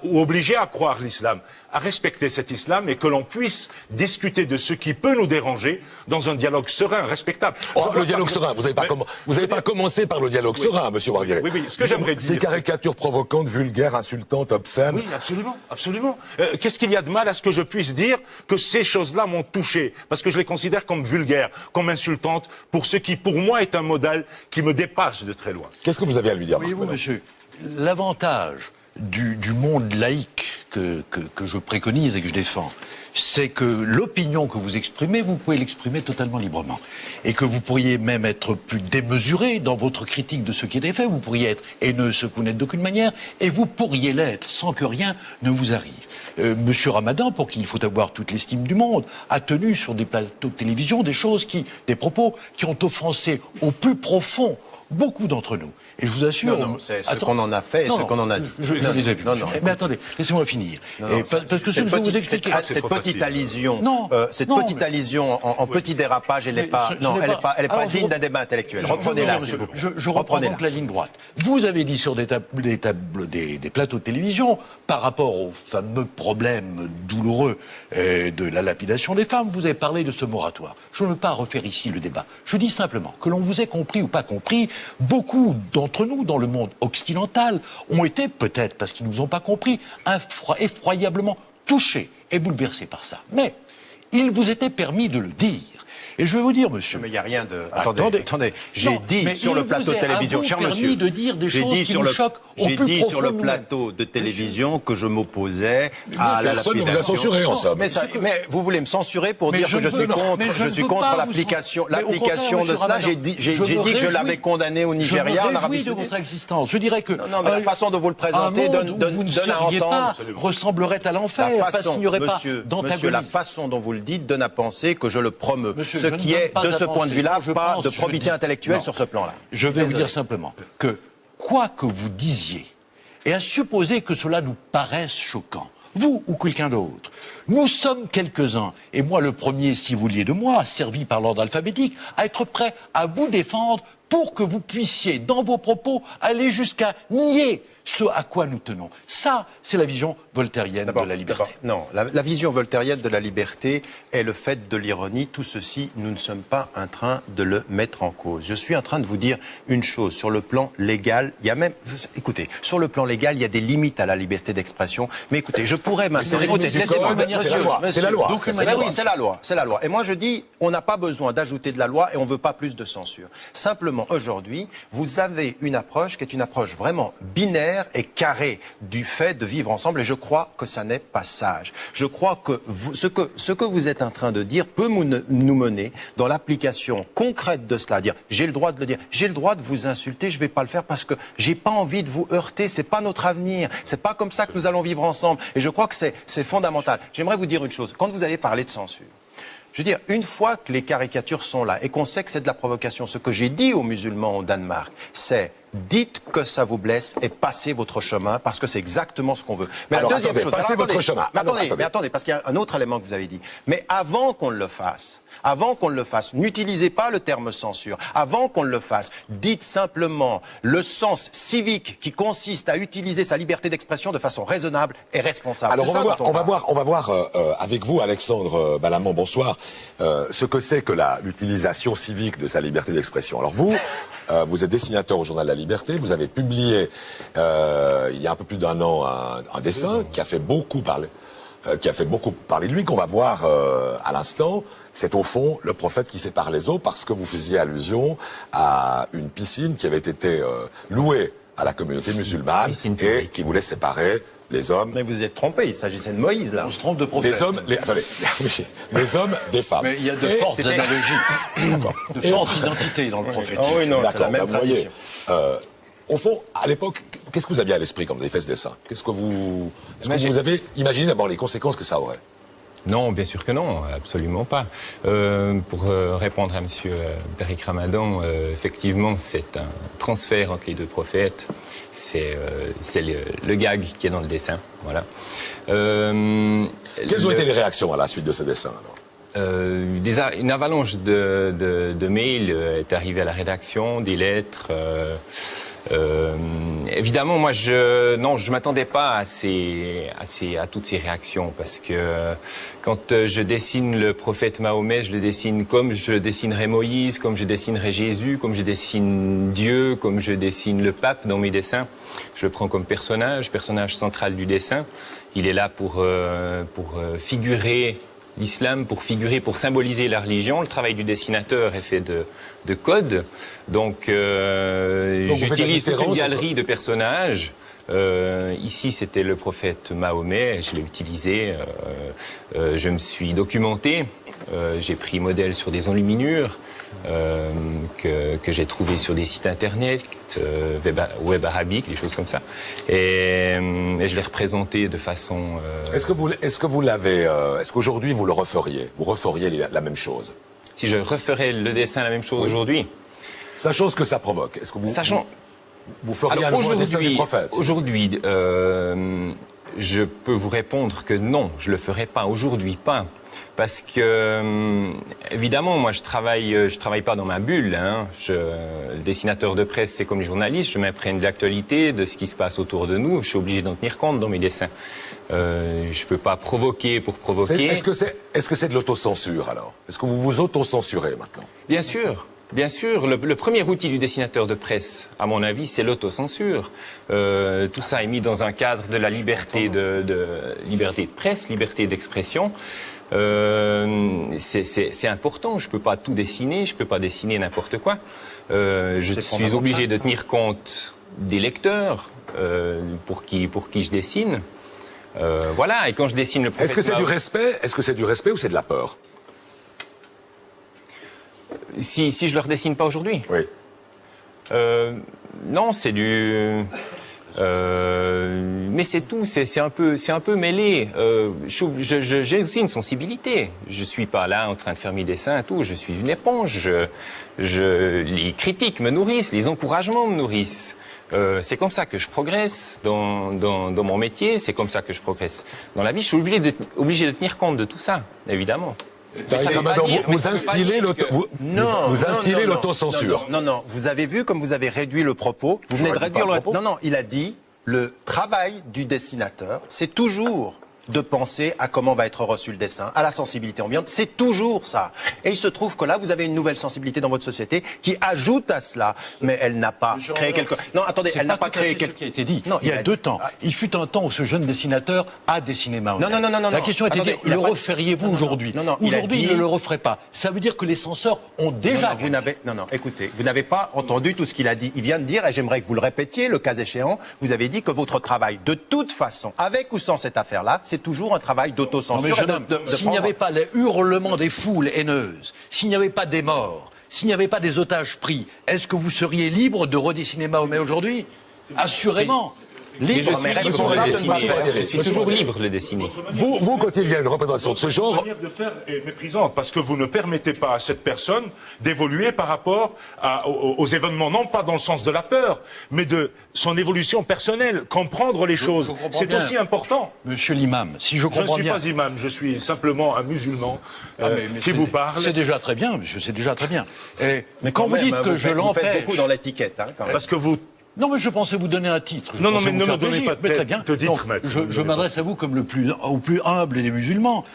ou obligés à croire l'islam, à respecter cet islam et que l'on puisse discuter de ce qui peut nous déranger dans un dialogue serein, respectable. Le dialogue serein, vous n'avez pas commencé par le dialogue serein, monsieur Ouardiri. Oui, ce que j'aimerais dire. Ces caricatures provocantes, vulgaires, insultantes, obscènes. Oui, absolument. Qu'est-ce qu'il y a de mal à ce que je puisse dire que ces choses-là m'ont touché? Parce que je les considère comme vulgaires, comme insultantes, pour ce qui, pour moi, est un modèle qui me dépasse de très loin. Qu'est-ce que vous avez à lui dire? Oui, monsieur, l'avantage du monde laïque que je préconise et que je défends, c'est que l'opinion que vous exprimez, vous pouvez l'exprimer totalement librement. Et que vous pourriez même être plus démesuré dans votre critique de ce qui était fait. Vous pourriez être haineux, ce que vous n'êtes d'aucune manière, et vous pourriez l'être sans que rien ne vous arrive. Monsieur Ramadan, pour qui il faut avoir toute l'estime du monde, a tenu sur des plateaux de télévision des propos qui ont offensé au plus profond beaucoup d'entre nous. Et je vous assure... Non, c'est ce qu'on en a fait et ce qu'on en a dit. Je les ai vus. Mais attendez, laissez-moi finir. Parce que ce que je vais vous expliquer... Cette petite allusion, en petit dérapage, elle n'est pas digne d'un débat intellectuel. Reprenez-la, s'il vous plaît. Je reprends donc la ligne droite. Vous avez dit sur des plateaux de télévision, par rapport au fameux problème douloureux de la lapidation des femmes, vous avez parlé de ce moratoire. Je ne veux pas refaire ici le débat. Je dis simplement que l'on vous ait compris ou pas compris, beaucoup d'entre nous, dans le monde occidental, ont été, peut-être parce qu'ils ne nous ont pas compris, effroyablement touchés et bouleversés par ça. Mais il vous était permis de le dire. Et je vais vous dire, monsieur... Mais il n'y a rien de... Attendez. J'ai dit sur le plateau de télévision, cher monsieur... de dire des choses qui nous choquent au plus profond. J'ai dit sur le plateau de télévision que je m'opposais à la lapidation. Personne ne vous a censuré, en somme. Mais vous voulez me censurer pour dire que je suis contre l'application de cela. J'ai dit que je l'avais condamné au Nigeria, en Arabie Saoudite. Je me réjouis de votre existence. Je dirais que... Non, mais la façon dont vous le présentez donne à entendre... ressemblerait à l'enfer, parce qu'il n'y aurait pas d'antagonisme. Monsieur, la façon dont vous le dites donne à penser que je le promeux. Ce qui est, de ce point de vue-là, pas de probité intellectuelle sur ce plan-là. Je vais vous dire simplement que, quoi que vous disiez, et à supposer que cela nous paraisse choquant, vous ou quelqu'un d'autre, nous sommes quelques-uns, et moi le premier, si vous vouliez de moi, servi par l'ordre alphabétique, à être prêt à vous défendre pour que vous puissiez, dans vos propos, aller jusqu'à nier ce à quoi nous tenons. Ça, c'est la vision voltairienne de la liberté. Non, la vision voltairienne de la liberté est le fait de l'ironie. Tout ceci, nous ne sommes pas en train de le mettre en cause. Je suis en train de vous dire une chose. Sur le plan légal, il y a même... Écoutez, sur le plan légal, il y a des limites à la liberté d'expression. Mais écoutez, je pourrais maintenant... C'est la loi. Oui, c'est la loi. C'est la loi. Et moi, je dis, on n'a pas besoin d'ajouter de la loi et on ne veut pas plus de censure. Simplement, aujourd'hui, vous avez une approche qui est une approche vraiment binaire et carré du fait de vivre ensemble, et je crois que ça n'est pas sage. Je crois que ce que vous êtes en train de dire peut nous mener dans l'application concrète de cela, dire j'ai le droit de le dire, j'ai le droit de vous insulter, je vais pas le faire parce que j'ai pas envie de vous heurter, c'est pas notre avenir, c'est pas comme ça que nous allons vivre ensemble, et je crois que c'est fondamental. J'aimerais vous dire une chose, quand vous avez parlé de censure, je veux dire, une fois que les caricatures sont là et qu'on sait que c'est de la provocation, ce que j'ai dit aux musulmans au Danemark, c'est dites que ça vous blesse et passez votre chemin parce que c'est exactement ce qu'on veut. Mais alors, la deuxième chose, passez votre chemin. Mais attendez, parce qu'il y a un autre élément que vous avez dit. Mais avant qu'on le fasse, n'utilisez pas le terme censure. Avant qu'on le fasse, dites simplement le sens civique qui consiste à utiliser sa liberté d'expression de façon raisonnable et responsable. Alors on va voir avec vous, Alexandre Balamand, bonsoir, ce que c'est que l'utilisation civique de sa liberté d'expression. Alors vous êtes dessinateur au Journal de la Liberté, vous avez publié il y a un peu plus d'un an un dessin qui a fait beaucoup parler de lui, qu'on va voir à l'instant. C'est au fond le prophète qui sépare les eaux, parce que vous faisiez allusion à une piscine qui avait été louée à la communauté musulmane et qui voulait séparer les hommes. Mais vous êtes trompé, il s'agissait de Moïse là. On se trompe de prophète. Les hommes des femmes. Mais il y a de fortes analogies, de fortes identités dans le prophète. Oh oui, non, c'est la même tradition. Au fond, à l'époque, qu'est-ce que vous aviez à l'esprit quand vous avez fait ce dessin? Est-ce que vous avez imaginé d'abord les conséquences que ça aurait? Non, bien sûr que non, absolument pas. Pour répondre à M. Tariq Ramadan, effectivement, c'est un transfert entre les deux prophètes. C'est le gag qui est dans le dessin. Voilà. Quelles ont été les réactions à la suite de ce dessin alors? Une avalanche de mails est arrivée à la rédaction, des lettres. Évidemment, moi, je m'attendais pas à toutes ces réactions, parce que quand je dessine le prophète Mahomet, je le dessine comme je dessinerais Moïse, comme je dessinerais Jésus, comme je dessine Dieu, comme je dessine le pape dans mes dessins. Je le prends comme personnage central du dessin. Il est là pour figurer l'islam, pour symboliser la religion. Le travail du dessinateur est fait de code. Donc j'utilise toute une galerie de personnages Ici, c'était le prophète Mahomet, je l'ai utilisé, je me suis documenté, j'ai pris modèle sur des enluminures que j'ai trouvées sur des sites internet, web arabique, des choses comme ça, et je l'ai représenté de façon... Est-ce qu'aujourd'hui vous le referiez? Vous referiez la même chose? Si je referais le dessin la même chose aujourd'hui? Sachant ce que ça provoque, est-ce que vous feriez Alors, un dessin du prophète? Aujourd'hui, je peux vous répondre que non, je le ferai pas. Aujourd'hui, pas. Parce que, évidemment, moi, je travaille pas dans ma bulle. Hein. Le dessinateur de presse, c'est comme les journalistes. Je m'imprègne de l'actualité, de ce qui se passe autour de nous. Je suis obligé d'en tenir compte dans mes dessins. Je peux pas provoquer pour provoquer. Est-ce que c'est de l'autocensure, alors? Est-ce que vous vous autocensurez maintenant? Bien sûr. Bien sûr, le premier outil du dessinateur de presse, à mon avis, c'est l'autocensure. Tout ça est mis dans un cadre de la liberté liberté de presse, liberté d'expression. C'est important. Je peux pas tout dessiner, je peux pas dessiner n'importe quoi. Je suis obligé de tenir compte des lecteurs pour qui je dessine. Voilà. Et quand je dessine le prophète, est-ce que c'est du respect? Est-ce que c'est du respect ou c'est de la peur? Si je leur dessine pas aujourd'hui? Oui. Non, c'est du... mais c'est tout, c'est un peu mêlé. J'ai aussi une sensibilité. Je suis pas là en train de faire mes dessins et tout. Je suis une éponge. Les critiques me nourrissent, les encouragements me nourrissent. C'est comme ça que je progresse dans mon métier. C'est comme ça que je progresse dans la vie. Je suis obligé de tenir compte de tout ça, évidemment. Vous instillez l'autocensure. Non, vous avez vu comme vous avez réduit le propos. Vous venez de réduire le propos. Non, il a dit le travail du dessinateur, c'est toujours de penser à comment va être reçu le dessin, à la sensibilité ambiante, c'est toujours ça. Et il se trouve que là, vous avez une nouvelle sensibilité dans votre société qui ajoute à cela, mais elle n'a pas créé quelque... Non, attendez, elle n'a pas créé quelque... qui a été dit. Non, il y a 2 temps. Il fut un temps où ce jeune dessinateur a dessiné Mahomet. Non. La question était de dire, le referiez-vous aujourd'hui? Aujourd'hui, il ne le referait pas. Ça veut dire que les censeurs ont déjà... Écoutez, vous n'avez pas entendu tout ce qu'il a dit. Il vient de dire, et j'aimerais que vous le répétiez, le cas échéant, vous avez dit que votre travail, de toute façon, avec ou sans cette affaire-là, c'est toujours un travail d'autocensure. S'il n'y avait pas les hurlements des foules haineuses, s'il n'y avait pas des morts, s'il n'y avait pas des otages pris, est-ce que vous seriez libre de redessiner Mahomet aujourd'hui? Assurément. Libre, mais je suis toujours libre de le dessiner. Vous, quand il y a une représentation de ce genre... Votre manière de faire est méprisante, parce que vous ne permettez pas à cette personne d'évoluer par rapport aux événements, non pas dans le sens de la peur, mais de son évolution personnelle, comprendre les choses. C'est aussi important. Monsieur l'imam, si je comprends bien... Je ne suis pas imam, je suis simplement un musulman qui vous parle. C'est déjà très bien, monsieur, c'est déjà très bien. Mais quand vous dites que je l'empêche... Vous faites beaucoup dans l'étiquette, hein, quand même. Parce que vous... Non, mais je pensais vous donner un titre. Non, mais ne me donnez pas de titre, maître. Je m'adresse à vous comme au plus humble des musulmans.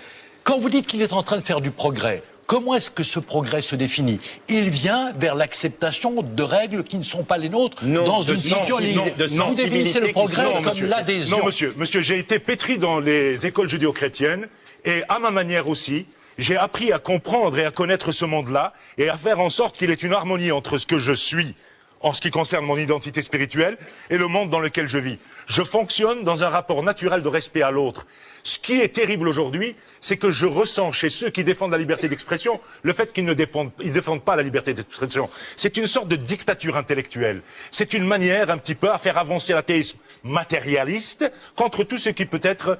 Quand vous dites qu'il est en train de faire du progrès, comment est-ce que ce progrès se définit? Il vient vers l'acceptation de règles qui ne sont pas les nôtres dans une situation... Vous définissez le progrès comme l'adhésion. Non, monsieur, j'ai été pétri dans les écoles judéo-chrétiennes et à ma manière aussi, j'ai appris à comprendre et à connaître ce monde-là et à faire en sorte qu'il ait une harmonie entre ce que je suis en ce qui concerne mon identité spirituelle et le monde dans lequel je vis. Je fonctionne dans un rapport naturel de respect à l'autre. Ce qui est terrible aujourd'hui, c'est que je ressens chez ceux qui défendent la liberté d'expression le fait qu'ils ne défendent pas la liberté d'expression. C'est une sorte de dictature intellectuelle. C'est une manière un petit peu à faire avancer l'athéisme matérialiste contre tout ce qui peut être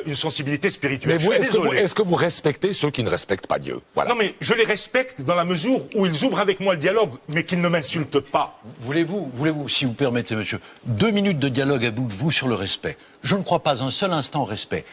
une sensibilité spirituelle. Mais est-ce que vous respectez ceux qui ne respectent pas Dieu? Voilà. Non, mais je les respecte dans la mesure où ils ouvrent avec moi le dialogue, mais qu'ils ne m'insultent pas. Voulez-vous, si vous permettez, monsieur, 2 minutes de dialogue avec vous sur le respect? Je ne crois pas un seul instant au respect.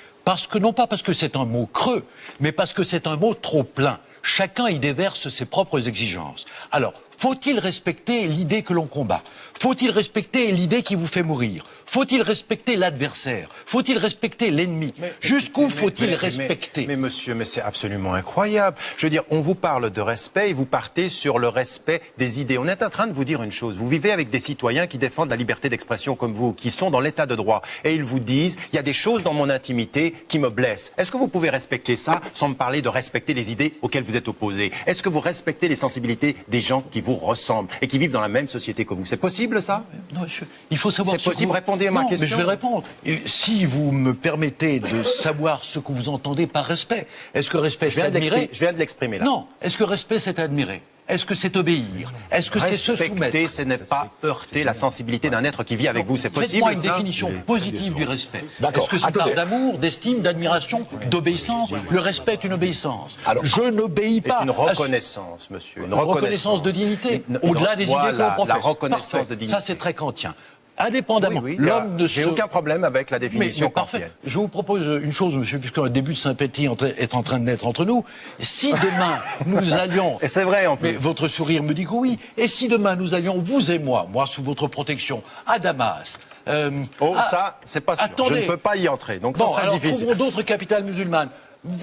Non pas parce que c'est un mot creux, mais parce que c'est un mot trop plein. Chacun y déverse ses propres exigences. Alors, faut-il respecter l'idée que l'on combat? Faut-il respecter l'idée qui vous fait mourir? Faut-il respecter l'adversaire? Faut-il respecter l'ennemi? Jusqu'où faut-il respecter? Mais monsieur, c'est absolument incroyable. Je veux dire, on vous parle de respect et vous partez sur le respect des idées. On est en train de vous dire une chose. Vous vivez avec des citoyens qui défendent la liberté d'expression comme vous, qui sont dans l'état de droit. Et ils vous disent, il y a des choses dans mon intimité qui me blessent. Est-ce que vous pouvez respecter ça sans me parler de respecter les idées auxquelles vous êtes opposés? Est-ce que vous respectez les sensibilités des gens qui vous vous ressemblent et qui vivent dans la même société que vous. C'est possible, ça? Non, il faut savoir. C'est possible, répondez à ma question. Mais je vais répondre. Si vous me permettez de savoir ce que vous entendez par respect, est-ce que respect c'est admirer? Je viens de l'exprimer là. Non. Est-ce que respect c'est admirer? Est-ce que c'est obéir? Est-ce que c'est se soumettre? Respecter, ce n'est pas heurter la sensibilité d'un être qui vit avec vous. C'est possible. Faites-moi une définition positive du respect. Est-ce que c'est part d'amour, d'estime, d'admiration, d'obéissance? Le respect est une obéissance. Alors, je n'obéis pas. C'est une reconnaissance, monsieur. Une reconnaissance de dignité. Au-delà des idées que l'on professe. La reconnaissance de dignité. Ça, c'est très kantien. Indépendamment, oui, l'homme ne se... J'ai aucun problème avec la définition parfait. kantienne. Je vous propose une chose, monsieur, puisqu'un début de sympathie est en train de naître entre nous. Si demain, nous allions... Et c'est vrai, en plus. Mais votre sourire me dit que oui. Et si demain, nous allions, vous et moi sous votre protection, à Damas... ça, c'est pas sûr. Attendez. Je ne peux pas y entrer, donc bon, ça sera alors, difficile. Trouvons d'autres capitales musulmanes.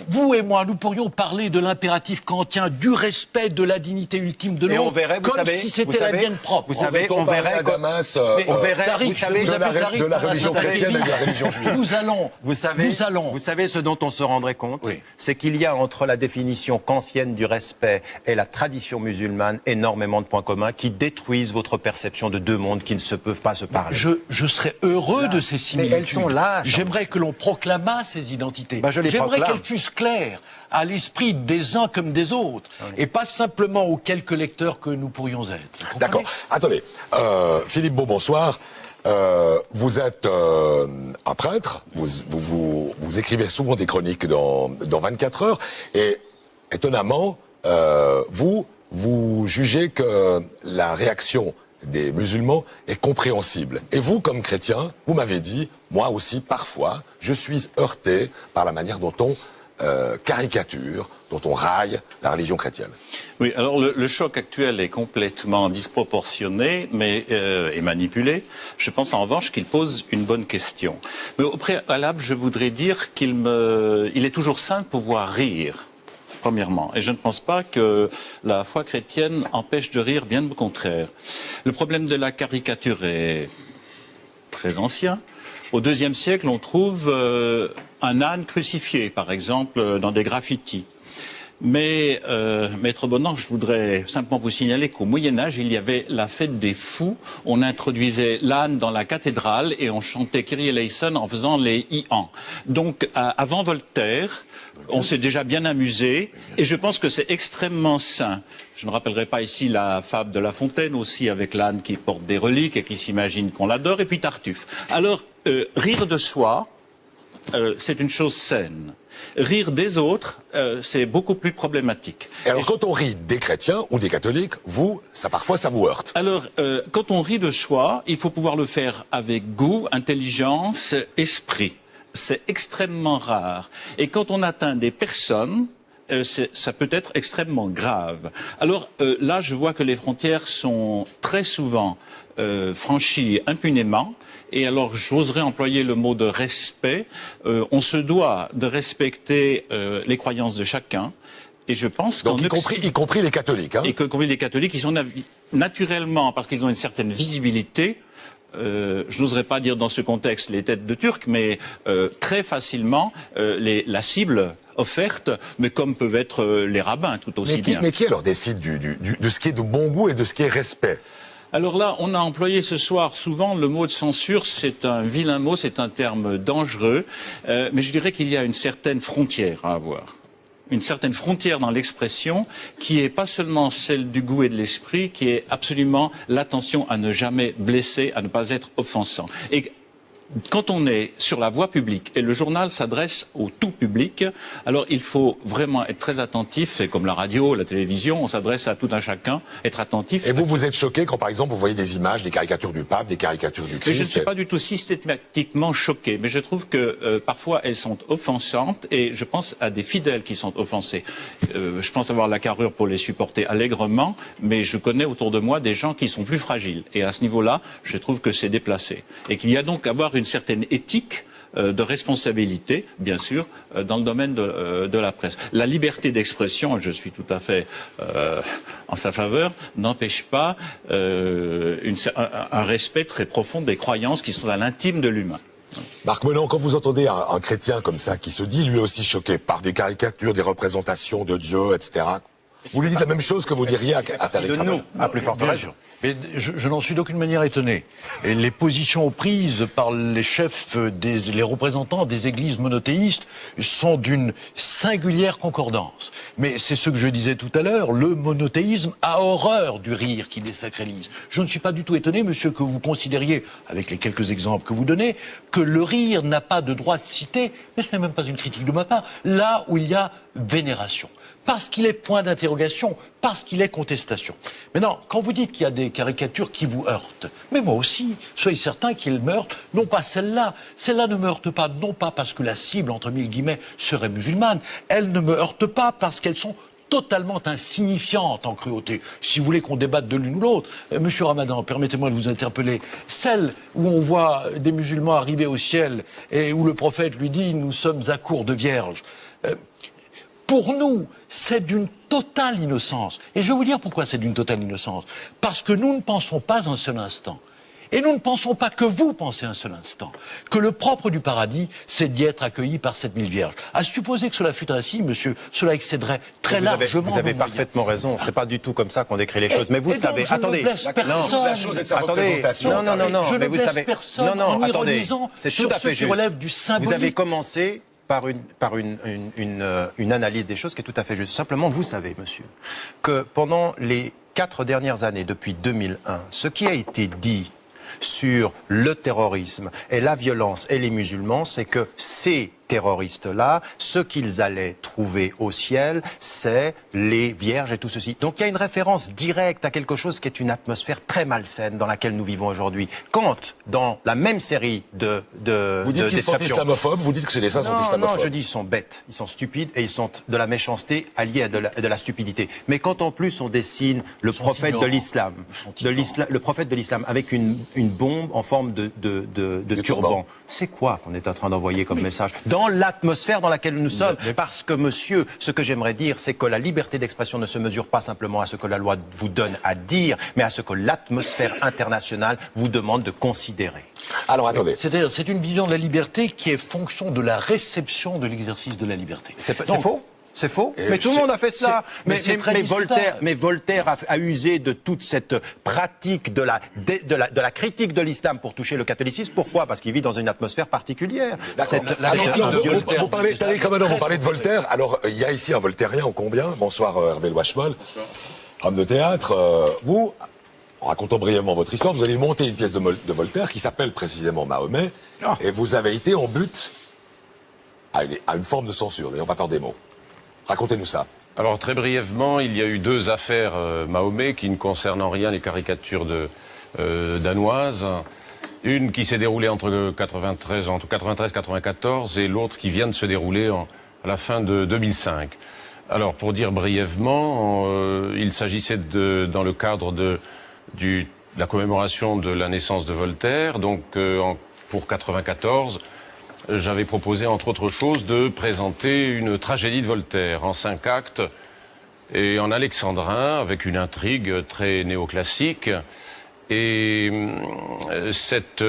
Vous et moi, nous pourrions parler de l'impératif kantien, du respect de la dignité ultime de l'autre, comme si c'était la mienne propre. Vous savez, on verrait à Damas, on verrait, Tariq, vous savez, de la religion chrétienne et de la religion juive. Vous savez ce dont on se rendrait compte, oui. C'est qu'il y a entre la définition kantienne du respect et la tradition musulmane énormément de points communs qui détruisent votre perception de deux mondes qui ne se peuvent pas se parler. Je serais heureux de ces similitudes. Mais elles sont là. J'aimerais que l'on proclamât ces identités. Je les J'aimerais proclame. qu'elles fussent claires à l'esprit des uns comme des autres, et pas simplement aux quelques lecteurs que nous pourrions être. D'accord. Attendez. Philippe Beau, bonsoir. Vous êtes un prêtre, vous écrivez souvent des chroniques dans 24 heures, et étonnamment, vous jugez que la réaction des musulmans est compréhensible. Et vous, comme chrétien, vous m'avez dit, moi aussi, parfois, je suis heurté par la manière dont on caricature, dont on raille la religion chrétienne. Oui, alors le choc actuel est complètement disproportionné et manipulé. Je pense en revanche qu'il pose une bonne question. Mais au préalable, je voudrais dire qu'il est toujours sain de pouvoir rire. Premièrement. Et je ne pense pas que la foi chrétienne empêche de rire, bien au contraire. Le problème de la caricature est très ancien. Au IIe siècle, on trouve un âne crucifié, par exemple, dans des graffitis. Mais, Maître Bonan, je voudrais simplement vous signaler qu'au Moyen-Âge, il y avait la fête des fous. On introduisait l'âne dans la cathédrale et on chantait Kyrie eleison en faisant les ians. Donc, avant Voltaire, on s'est déjà bien amusé et je pense que c'est extrêmement sain. Je ne rappellerai pas ici la fable de La Fontaine aussi avec l'âne qui porte des reliques et qui s'imagine qu'on l'adore, et puis Tartuffe. Alors, rire de soi, c'est une chose saine. Rire des autres, c'est beaucoup plus problématique. Et alors, quand on rit des chrétiens ou des catholiques, parfois, ça vous heurte. Alors, quand on rit de soi, il faut pouvoir le faire avec goût, intelligence, esprit. C'est extrêmement rare. Et quand on atteint des personnes, ça peut être extrêmement grave. Alors là, je vois que les frontières sont très souvent franchies impunément. Et alors, j'oserais employer le mot de respect. On se doit de respecter les croyances de chacun. Et je pense donc, y compris les catholiques. Hein. Y compris les catholiques, ils sont naturellement, parce qu'ils ont une certaine visibilité, je n'oserais pas dire dans ce contexte les têtes de Turcs, mais très facilement la cible offerte, mais comme peuvent être les rabbins tout aussi bien. Mais qui alors décide de ce qui est de bon goût et de ce qui est respect? Alors là, on a employé ce soir souvent le mot de censure, c'est un vilain mot, c'est un terme dangereux, mais je dirais qu'il y a une certaine frontière à avoir. Une certaine frontière dans l'expression qui est pas seulement celle du goût et de l'esprit, qui est absolument l'attention à ne jamais blesser, à ne pas être offensant. Et quand on est sur la voie publique et le journal s'adresse au tout public, alors il faut vraiment être très attentif. C'est comme la radio, la télévision, on s'adresse à tout un chacun, être attentif. Et vous êtes choqué quand, par exemple, vous voyez des images, des caricatures du pape, des caricatures du Christ? Mais je ne suis pas du tout systématiquement choqué, mais je trouve que parfois elles sont offensantes et je pense à des fidèles qui sont offensés. Je pense avoir la carrure pour les supporter allègrement, mais je connais autour de moi des gens qui sont plus fragiles. Et à ce niveau-là, je trouve que c'est déplacé. Et qu'il y a donc à avoir une certaine éthique de responsabilité, bien sûr, dans le domaine de la presse. La liberté d'expression, je suis tout à fait en sa faveur, n'empêche pas un respect très profond des croyances qui sont à l'intime de l'humain. Marc Menon, quand vous entendez un chrétien comme ça qui se dit lui aussi choqué par des caricatures, des représentations de Dieu, etc., Vous lui dites la même chose que vous diriez à Tariq De Ramadan. nous, à plus forte Bien raison. sûr. Mais je n'en suis d'aucune manière étonné. Et les positions prises par les chefs, les représentants des églises monothéistes sont d'une singulière concordance. Mais c'est ce que je disais tout à l'heure, le monothéisme a horreur du rire qui désacralise. Je ne suis pas du tout étonné, monsieur, que vous considériez, avec les quelques exemples que vous donnez, que le rire n'a pas de droit de citer, mais ce n'est même pas une critique de ma part, là où il y a vénération. Parce qu'il est point d'interrogation, parce qu'il est contestation. Maintenant, quand vous dites qu'il y a des caricatures qui vous heurtent, mais moi aussi, soyez certains qu'elles me heurtent, non pas celle-là. Celle-là ne me heurte pas, non pas parce que la cible, entre mille guillemets, serait musulmane. Elle ne me heurte pas parce qu'elles sont totalement insignifiantes en cruauté. Si vous voulez qu'on débatte de l'une ou l'autre, Monsieur Ramadan, permettez-moi de vous interpeller. Celle où on voit des musulmans arriver au ciel et où le prophète lui dit « Nous sommes à court de vierges ». Pour nous, c'est d'une totale innocence. Et je vais vous dire pourquoi c'est d'une totale innocence. Parce que nous ne pensons pas un seul instant. Et nous ne pensons pas que vous pensez un seul instant. Que le propre du paradis, c'est d'y être accueilli par 7000 vierges. À supposer que cela fût ainsi, monsieur, cela excéderait très largement. Vous avez parfaitement raison. C'est pas du tout comme ça qu'on décrit les choses. Mais vous savez, attendez. La chose est de sa représentation. Non. Je mais ne vous blesse savez, personne non, en attendez. ironisant C'est sur tout à ce fait qui juste. relève du symbolique. Vous avez commencé par une analyse des choses qui est tout à fait juste. Simplement, vous savez, monsieur, que pendant les 4 dernières années, depuis 2001, ce qui a été dit sur le terrorisme et la violence et les musulmans, c'est que ces terroristes-là, ce qu'ils allaient trouver au ciel, c'est les vierges et tout ceci. Donc il y a une référence directe à quelque chose qui est une atmosphère très malsaine dans laquelle nous vivons aujourd'hui. Quand, dans la même série Vous dites qu'ils sont islamophobes, vous dites que ces dessins sont islamophobes. Non, je dis ils sont bêtes, ils sont stupides et ils sont de la méchanceté alliée à de la stupidité. Mais quand en plus on dessine le prophète de l'islam, le prophète de l'islam avec une bombe en forme de turban, c'est quoi qu'on est en train d'envoyer comme message dans l'atmosphère dans laquelle nous sommes? Parce que, monsieur, ce que j'aimerais dire, c'est que la liberté d'expression ne se mesure pas simplement à ce que la loi vous donne à dire, mais à ce que l'atmosphère internationale vous demande de considérer. Alors, attendez. C'est-à-dire, c'est une vision de la liberté qui est fonction de la réception de l'exercice de la liberté. C'est faux? C'est faux. Mais tout le monde a fait cela. Mais Voltaire a usé de toute cette pratique de la critique de l'islam pour toucher le catholicisme. Pourquoi? Parce qu'il vit dans une atmosphère particulière. Vous parlez de Voltaire. Alors, il y a ici un voltairien au combien. Bonsoir Hervé Wachmol, homme de théâtre. Vous, en racontant brièvement votre histoire, vous avez monté une pièce de Voltaire qui s'appelle précisément Mahomet. Et vous avez été en but à une forme de censure, n'ayons pas peur des mots. Racontez-nous ça. Alors très brièvement, il y a eu 2 affaires Mahomet qui ne concernent en rien les caricatures danoises. Une qui s'est déroulée entre 93 et 94 et l'autre qui vient de se dérouler à la fin de 2005. Alors pour dire brièvement, il s'agissait dans le cadre de la commémoration de la naissance de Voltaire, donc pour 94. J'avais proposé, entre autres choses, de présenter une tragédie de Voltaire en 5 actes et en alexandrin, avec une intrigue très néoclassique. Et cette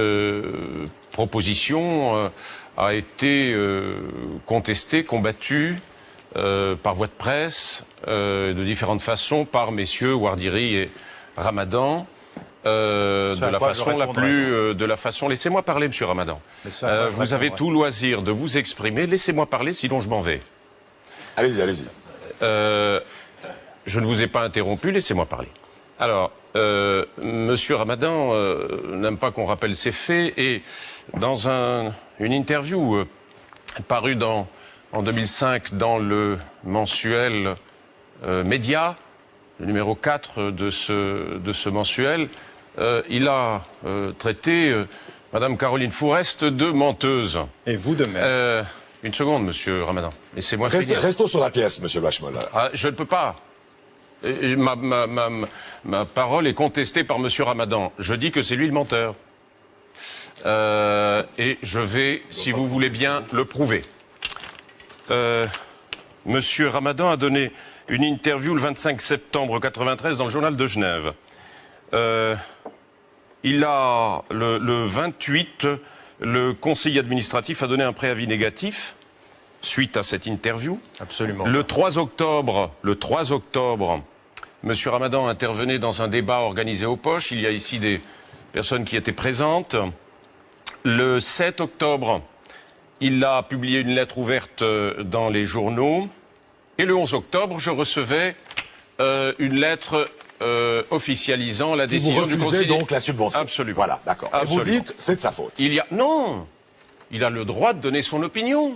proposition a été contestée, combattue par voie de presse, de différentes façons, par messieurs Ouardiri et Ramadan. De la façon, laissez-moi parler, monsieur Ramadan. Vous avez tout loisir de vous exprimer. Laissez-moi parler, sinon je m'en vais. Allez-y, allez-y. Je ne vous ai pas interrompu, laissez-moi parler. Alors, monsieur Ramadan n'aime pas qu'on rappelle ses faits et dans une interview parue en 2005 dans le mensuel Média, le numéro 4 de ce mensuel, il a traité Madame Caroline Fourest de menteuse. Et vous de même. Une seconde, monsieur Ramadan. Laissez-moi finir. Restons sur la pièce, monsieur Wachmol. Je ne peux pas. Ma parole est contestée par monsieur Ramadan. Je dis que c'est lui le menteur. Et je vais, si vous voulez bien, le prouver. Monsieur Ramadan a donné une interview le 25 septembre 93 dans le journal de Genève. Le 28, le conseil administratif a donné un préavis négatif suite à cette interview. Absolument. Le 3 octobre, M. Ramadan intervenait dans un débat organisé aux Poches. Il y a ici des personnes qui étaient présentes. Le 7 octobre, il a publié une lettre ouverte dans les journaux. Et le 11 octobre, je recevais une lettre officialisant la décision du Conseil. Donc la subvention. Absolument. Voilà, d'accord. Et vous dites, c'est de sa faute. Non, il a le droit de donner son opinion.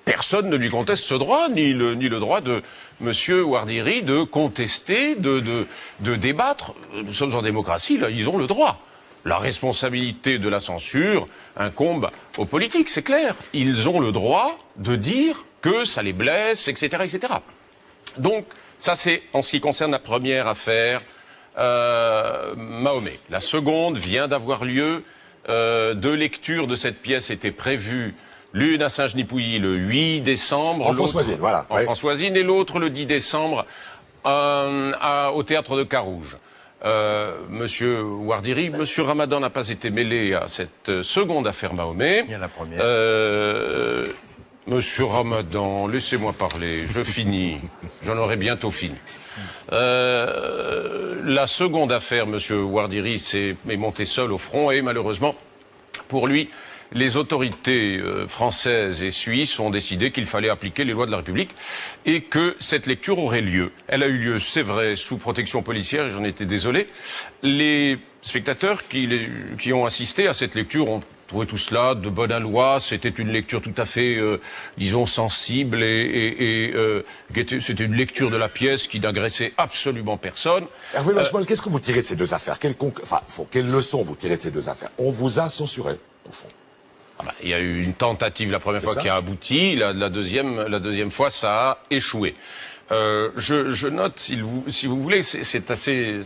Personne ne lui conteste ce droit, ni le droit de M. Ouardiri de contester, de débattre. Nous sommes en démocratie, là, ils ont le droit. La responsabilité de la censure incombe aux politiques, c'est clair. Ils ont le droit de dire que ça les blesse, etc., etc. Donc, ça c'est en ce qui concerne la première affaire, Mahomet. La seconde vient d'avoir lieu. Deux lectures de cette pièce étaient prévues. L'une à Saint-Genis-Pouilly le 8 décembre. En Françoisine, voilà. En Françoisine, et l'autre le 10 décembre au théâtre de Carouge. Monsieur Ouardiri, Monsieur Ramadan n'a pas été mêlé à cette seconde affaire Mahomet. Il y a la première. Monsieur Ramadan, laissez-moi parler, je finis. J'en aurai bientôt fini. La seconde affaire, Monsieur Ouardiri est monté seul au front et malheureusement, pour lui, les autorités françaises et suisses ont décidé qu'il fallait appliquer les lois de la République et que cette lecture aurait lieu. Elle a eu lieu, c'est vrai, sous protection policière, et j'en étais désolé. Les spectateurs qui ont assisté à cette lecture ont trouvé tout cela de bonne aloi. C'était une lecture tout à fait, disons, sensible et c'était une lecture de la pièce qui n'agressait absolument personne. Hervé Lachmann, qu'est-ce que vous tirez de ces deux affaires? Quelle leçon vous tirez de ces deux affaires? On vous a censuré, au fond. Il y a eu une tentative la première fois qui a abouti, la deuxième fois ça a échoué. Je note, si vous voulez, c'est assez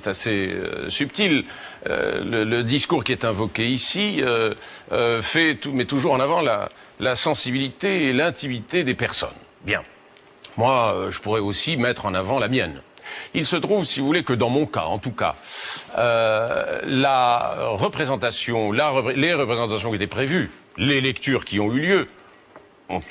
subtil. Le discours qui est invoqué ici met toujours en avant la sensibilité et l'intimité des personnes. Bien. Moi, je pourrais aussi mettre en avant la mienne. Il se trouve, si vous voulez, que dans mon cas, en tout cas, les représentations qui étaient prévues, les lectures qui ont eu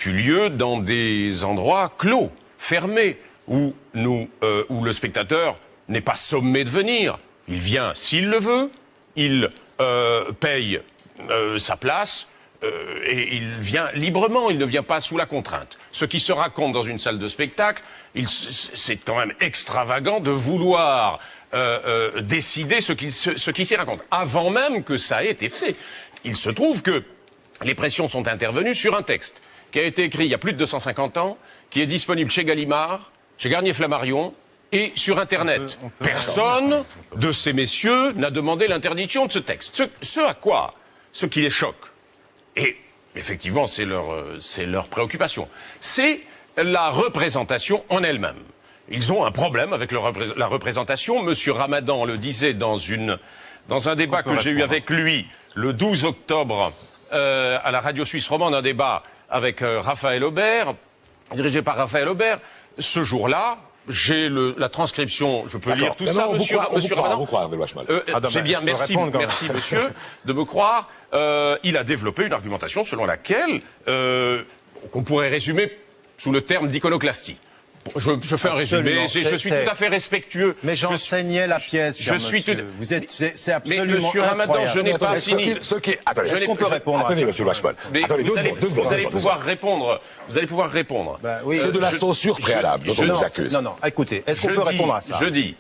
lieu dans des endroits clos, fermés, où le spectateur n'est pas sommé de venir. Il vient s'il le veut, il paye sa place, et il vient librement, il ne vient pas sous la contrainte. Ce qui se raconte dans une salle de spectacle, c'est quand même extravagant de vouloir décider ce qui s'y raconte, avant même que ça ait été fait. Il se trouve que les pressions sont intervenues sur un texte qui a été écrit il y a plus de 250 ans, qui est disponible chez Gallimard, chez Garnier-Flammarion et sur Internet. Personne de ces messieurs n'a demandé l'interdiction de ce texte. Ce qui les choque, et effectivement c'est leur préoccupation, c'est la représentation en elle-même. Ils ont un problème avec la représentation. Monsieur Ramadan le disait dans un débat que j'ai eu avec lui le 12 octobre à la radio suisse romande, un débat avec Raphaël Aubert, dirigé par Raphaël Aubert. Ce jour-là, j'ai la transcription, je peux lire tout ça, monsieur Ramadan. Vous croire, Lachmann. C'est bien, merci monsieur de me croire. Il a développé une argumentation selon laquelle, qu'on pourrait résumer sous le terme d'iconoclastie. Je fais un résumé, je suis tout à fait respectueux. Mais j'enseignais la pièce, je suis tout... C'est absolument incroyable. Monsieur Ramadan, je n'ai pas fini. Est-ce qu'on peut répondre à ça? Attendez, monsieur Lachmann. Vous allez pouvoir répondre. Vous allez pouvoir répondre. C'est de la censure préalable dont on vous accuse. Non, écoutez, est-ce qu'on peut répondre à ça? Je dis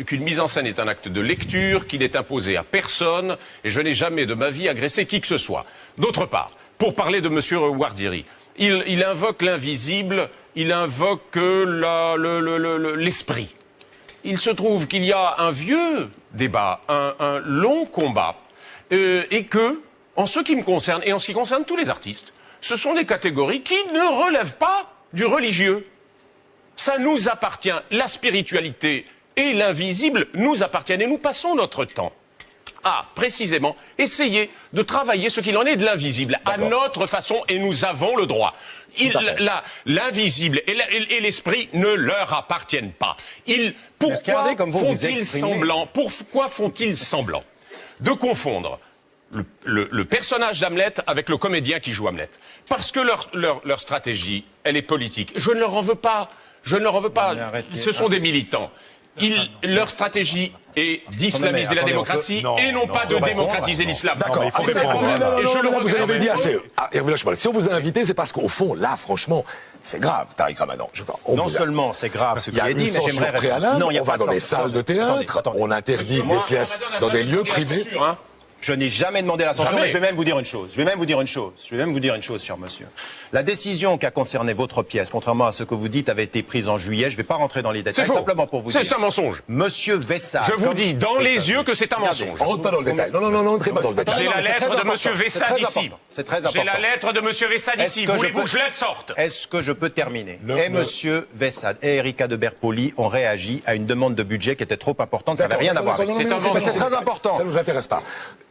qu'une mise en scène est un acte de lecture qui n'est imposé à personne, et je n'ai jamais de ma vie agressé qui que ce soit. D'autre part, pour parler de monsieur Ouardiri, il invoque l'invisible, il invoque l'esprit. Il se trouve qu'il y a un vieux débat, un long combat, et que, en ce qui me concerne, et en ce qui concerne tous les artistes, ce sont des catégories qui ne relèvent pas du religieux. Ça nous appartient, la spiritualité et l'invisible nous appartiennent, et nous passons notre temps à, précisément, essayer de travailler ce qu'il en est de l'invisible, à notre façon, et nous avons le droit. L'invisible et l'esprit ne leur appartiennent pas. Pourquoi font-ils semblant de confondre le personnage d'Hamlet avec le comédien qui joue Hamlet. Parce que leur stratégie, elle est politique. Je ne leur en veux pas. Je ne leur en veux pas. Ce sont des militants. Leur stratégie est d'islamiser la démocratie et non pas de démocratiser l'islam. D'accord. Et je le vous avez dit assez. Hervé Lachebal, si on vous a invité, c'est parce qu'au fond, là, franchement, c'est grave, Tariq Ramadan. Non seulement c'est grave ce qui est dit, mais j'aimerais préalable. On va dans les salles de théâtre, on interdit des pièces dans des lieux privés. Je n'ai jamais demandé la censure, mais je vais même vous dire une chose. Je vais même vous dire une chose, cher monsieur. La décision qui a concerné votre pièce, contrairement à ce que vous dites, avait été prise en juillet. Je ne vais pas rentrer dans les détails. Simplement pour vous dire. C'est un mensonge. Monsieur Vessade. Je vous dis dans les yeux que c'est un mensonge. On rentre pas dans le détail. Non, entrez pas dans le détail. J'ai la lettre de monsieur Vessade ici. C'est très important. J'ai la lettre de monsieur Vessade ici. Voulez-vous que je la sorte? Est-ce que je peux terminer? Et monsieur Vessade et Erika de Berpoli ont réagi à une demande de budget qui était trop importante. Ça n'avait rien à voir avec. C'est très important. Ça ne nous intéresse pas.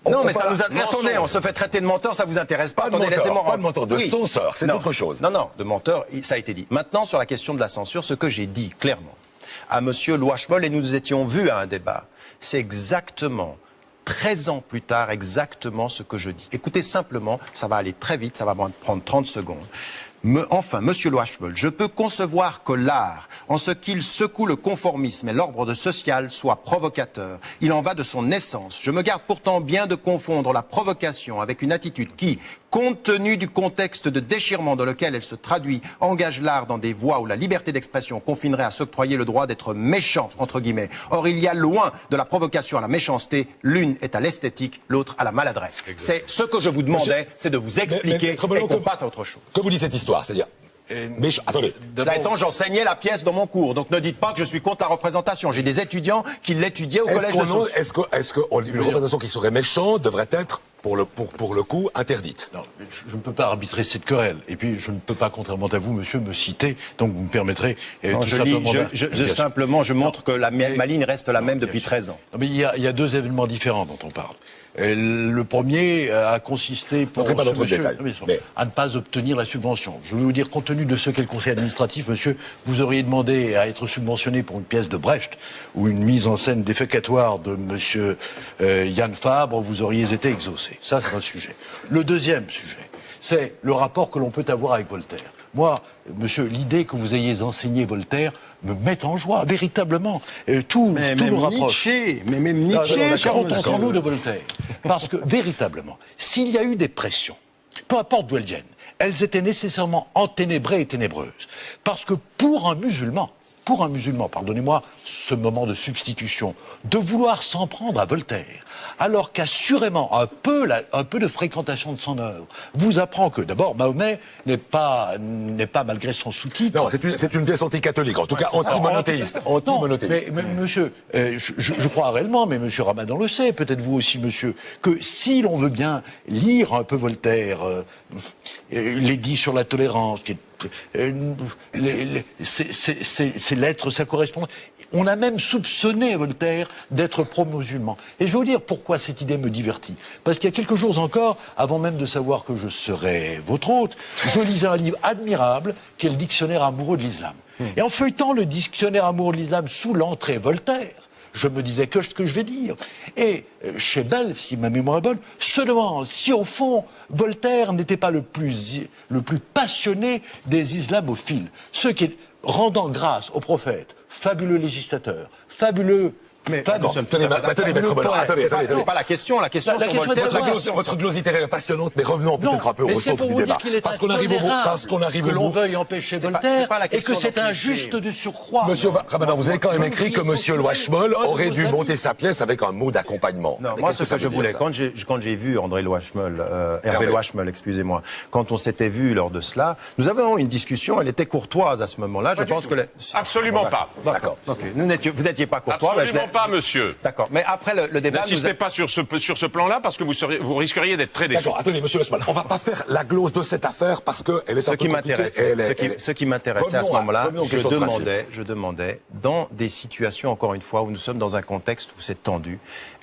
Non, mais ça nous intéresse. Attendez, on se fait traiter de menteur, ça vous intéresse pas? Attendez, laissez-moi. Pas de menteur, de censeur, c'est autre chose. Non, de menteur, ça a été dit. Maintenant, sur la question de la censure, ce que j'ai dit clairement à monsieur Louachemol, et nous nous étions vus à un débat, c'est exactement 13 ans plus tard, exactement ce que je dis. Écoutez simplement, ça va aller très vite, ça va prendre 30 secondes. Enfin, monsieur Louachemol, je peux concevoir que l'art, en ce qu'il secoue le conformisme et l'ordre social, soit provocateur. Il en va de son essence. Je me garde pourtant bien de confondre la provocation avec une attitude qui, compte tenu du contexte de déchirement dans lequel elle se traduit, engage l'art dans des voies où la liberté d'expression confinerait à s'octroyer le droit d'être méchant, entre guillemets. Or, il y a loin de la provocation à la méchanceté. L'une est à l'esthétique, l'autre à la maladresse. C'est ce que je vous demandais, c'est de vous expliquer et qu'on passe à autre chose. Que vous dit cette histoire? C'est-à-dire, mais attendez. Cela étant, j'enseignais la pièce dans mon cours, donc ne dites pas que je suis contre la représentation. J'ai des étudiants qui l'étudiaient au collège de Sources. Est-ce qu'une représentation qui serait méchante devrait être, pour le coup, interdite? Non, je ne peux pas arbitrer cette querelle. Et puis, je ne peux pas, contrairement à vous, monsieur, me citer. Donc, vous me permettrez simplement... Je montre que ma ligne reste la même depuis 13 ans. Non, mais il y a deux événements différents dont on parle. Le premier a consisté pour à ne pas obtenir la subvention. Je vais vous dire, compte tenu de ce qu'est le conseil administratif, monsieur, vous auriez demandé à être subventionné pour une pièce de Brecht ou une mise en scène défécatoire de monsieur Yann Fabre, vous auriez été exaucé. Ça, c'est un sujet. Le deuxième sujet, c'est le rapport que l'on peut avoir avec Voltaire. Moi, monsieur, l'idée que vous ayez enseigné Voltaire me met en joie, véritablement. Tout nous rapproche. Mais même Nietzsche, contentons-nous de Voltaire. Parce que, véritablement, s'il y a eu des pressions, peu importe d'où elles viennent, elles étaient nécessairement enténébrées et ténébreuses. Parce que pour un musulman, pardonnez-moi ce moment de substitution, de vouloir s'en prendre à Voltaire, alors qu'assurément un peu de fréquentation de son œuvre vous apprend que d'abord Mahomet n'est pas malgré son sous-titre. Non, c'est une pièce anti-catholique, en tout cas anti-monothéiste. Mais monsieur, je crois réellement, mais monsieur Ramadan le sait, peut-être vous aussi monsieur, que si l'on veut bien lire un peu Voltaire, l'édit sur la tolérance, qui est ces lettres, ça correspond. On a même soupçonné Voltaire d'être pro-musulman. Et je vais vous dire pourquoi cette idée me divertit. Parce qu'il y a quelques jours encore, avant même de savoir que je serais votre hôte, je lisais un livre admirable qui est le Dictionnaire amoureux de l'islam. Et en feuilletant le Dictionnaire amoureux de l'islam sous l'entrée Voltaire, je me disais que ce que je vais dire. Et Chebel, si ma mémoire est bonne, se demande si au fond Voltaire n'était pas le plus passionné des islamophiles. Ceux qui, rendant grâce au prophète, fabuleux législateur, fabuleux... Mais attendez, c'est pas la question. La question sur Voltaire, votre glose littéraire est passionnante, mais revenons peut-être un peu au centre du débat. Parce qu'on arrive au bout. Que l'on veuille empêcher Voltaire et que c'est injuste de surcroît. Monsieur Ramadan, vous avez quand même écrit que monsieur Louachemol aurait dû monter sa pièce avec un mot d'accompagnement. Non, moi, ce que je voulais, quand j'ai vu André Louachemol, Hervé Louachemol, excusez-moi, quand on s'était vu lors de cela, nous avons eu une discussion, elle était courtoise à ce moment-là. Je pense que... Absolument pas. D'accord. Vous n'étiez pas courtois. Pas, monsieur. D'accord. Mais après le débat... N'insistez pas sur ce plan-là, parce que vous risqueriez d'être très déçu. D'accord, attendez, monsieur Louachemol, on va pas faire la glose de cette affaire, parce qu'elle est un peu compliquée. Ce qui m'intéressait à ce moment-là, je demandais, dans des situations, encore une fois, où nous sommes dans un contexte où c'est tendu,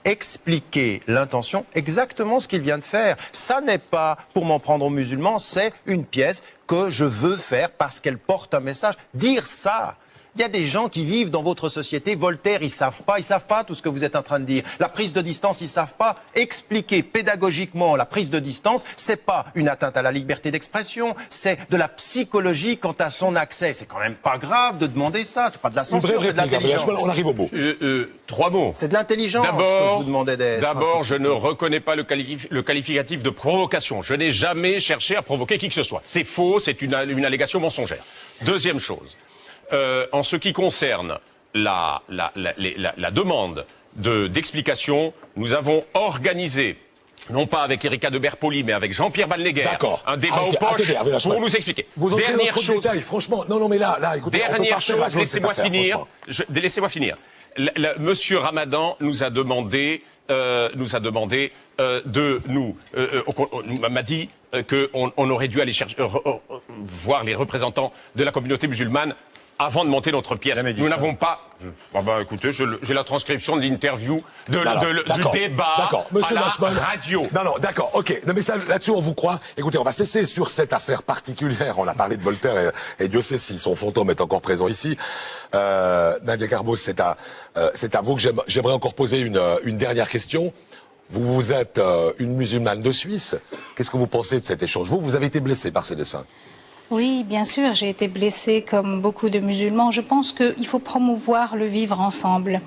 expliquer l'intention, exactement ce qu'il vient de faire. Ça n'est pas pour m'en prendre aux musulmans, c'est une pièce que je veux faire parce qu'elle porte un message. Dire ça, Il y a des gens qui vivent dans votre société. Voltaire, ils savent pas tout ce que vous êtes en train de dire. La prise de distance, ils savent pas expliquer pédagogiquement la prise de distance. C'est pas une atteinte à la liberté d'expression, c'est de la psychologie quant à son accès. C'est quand même pas grave de demander ça. C'est pas de la censure, c'est de l'intelligence. On arrive au bout. 3 mots. C'est de l'intelligence que je vous demandais d'être. D'abord, je ne reconnais pas le qualificatif de provocation. Je n'ai jamais cherché à provoquer qui que ce soit. C'est faux, c'est une allégation mensongère. Deuxième chose, en ce qui concerne la demande d'explication, nous avons organisé, non pas avec Erika de Berpoli, mais avec Jean-Pierre Balnéguer, un débat aux poches pour nous expliquer. Vous dernière chose, détail, franchement, non mais là, écoutez, dernière chose, laissez-moi finir. Monsieur Ramadan nous a demandé m'a dit qu'on aurait dû aller chercher, voir les représentants de la communauté musulmane avant de monter notre pièce. Nous n'avons pas... écoutez, j'ai la transcription de l'interview, du débat à la radio. Non, d'accord, ok. Non, mais ça, là-dessus, on vous croit. Écoutez, on va cesser sur cette affaire particulière. On a parlé de Voltaire et Dieu sait si son fantôme est encore présent ici. Nadia Carbos, c'est à vous que j'aimerais encore poser une dernière question. Vous êtes une musulmane de Suisse. Qu'est-ce que vous pensez de cet échange? Vous avez été blessée par ces dessins. Oui, bien sûr, j'ai été blessée comme beaucoup de musulmans. Je pense qu'il faut promouvoir le vivre ensemble.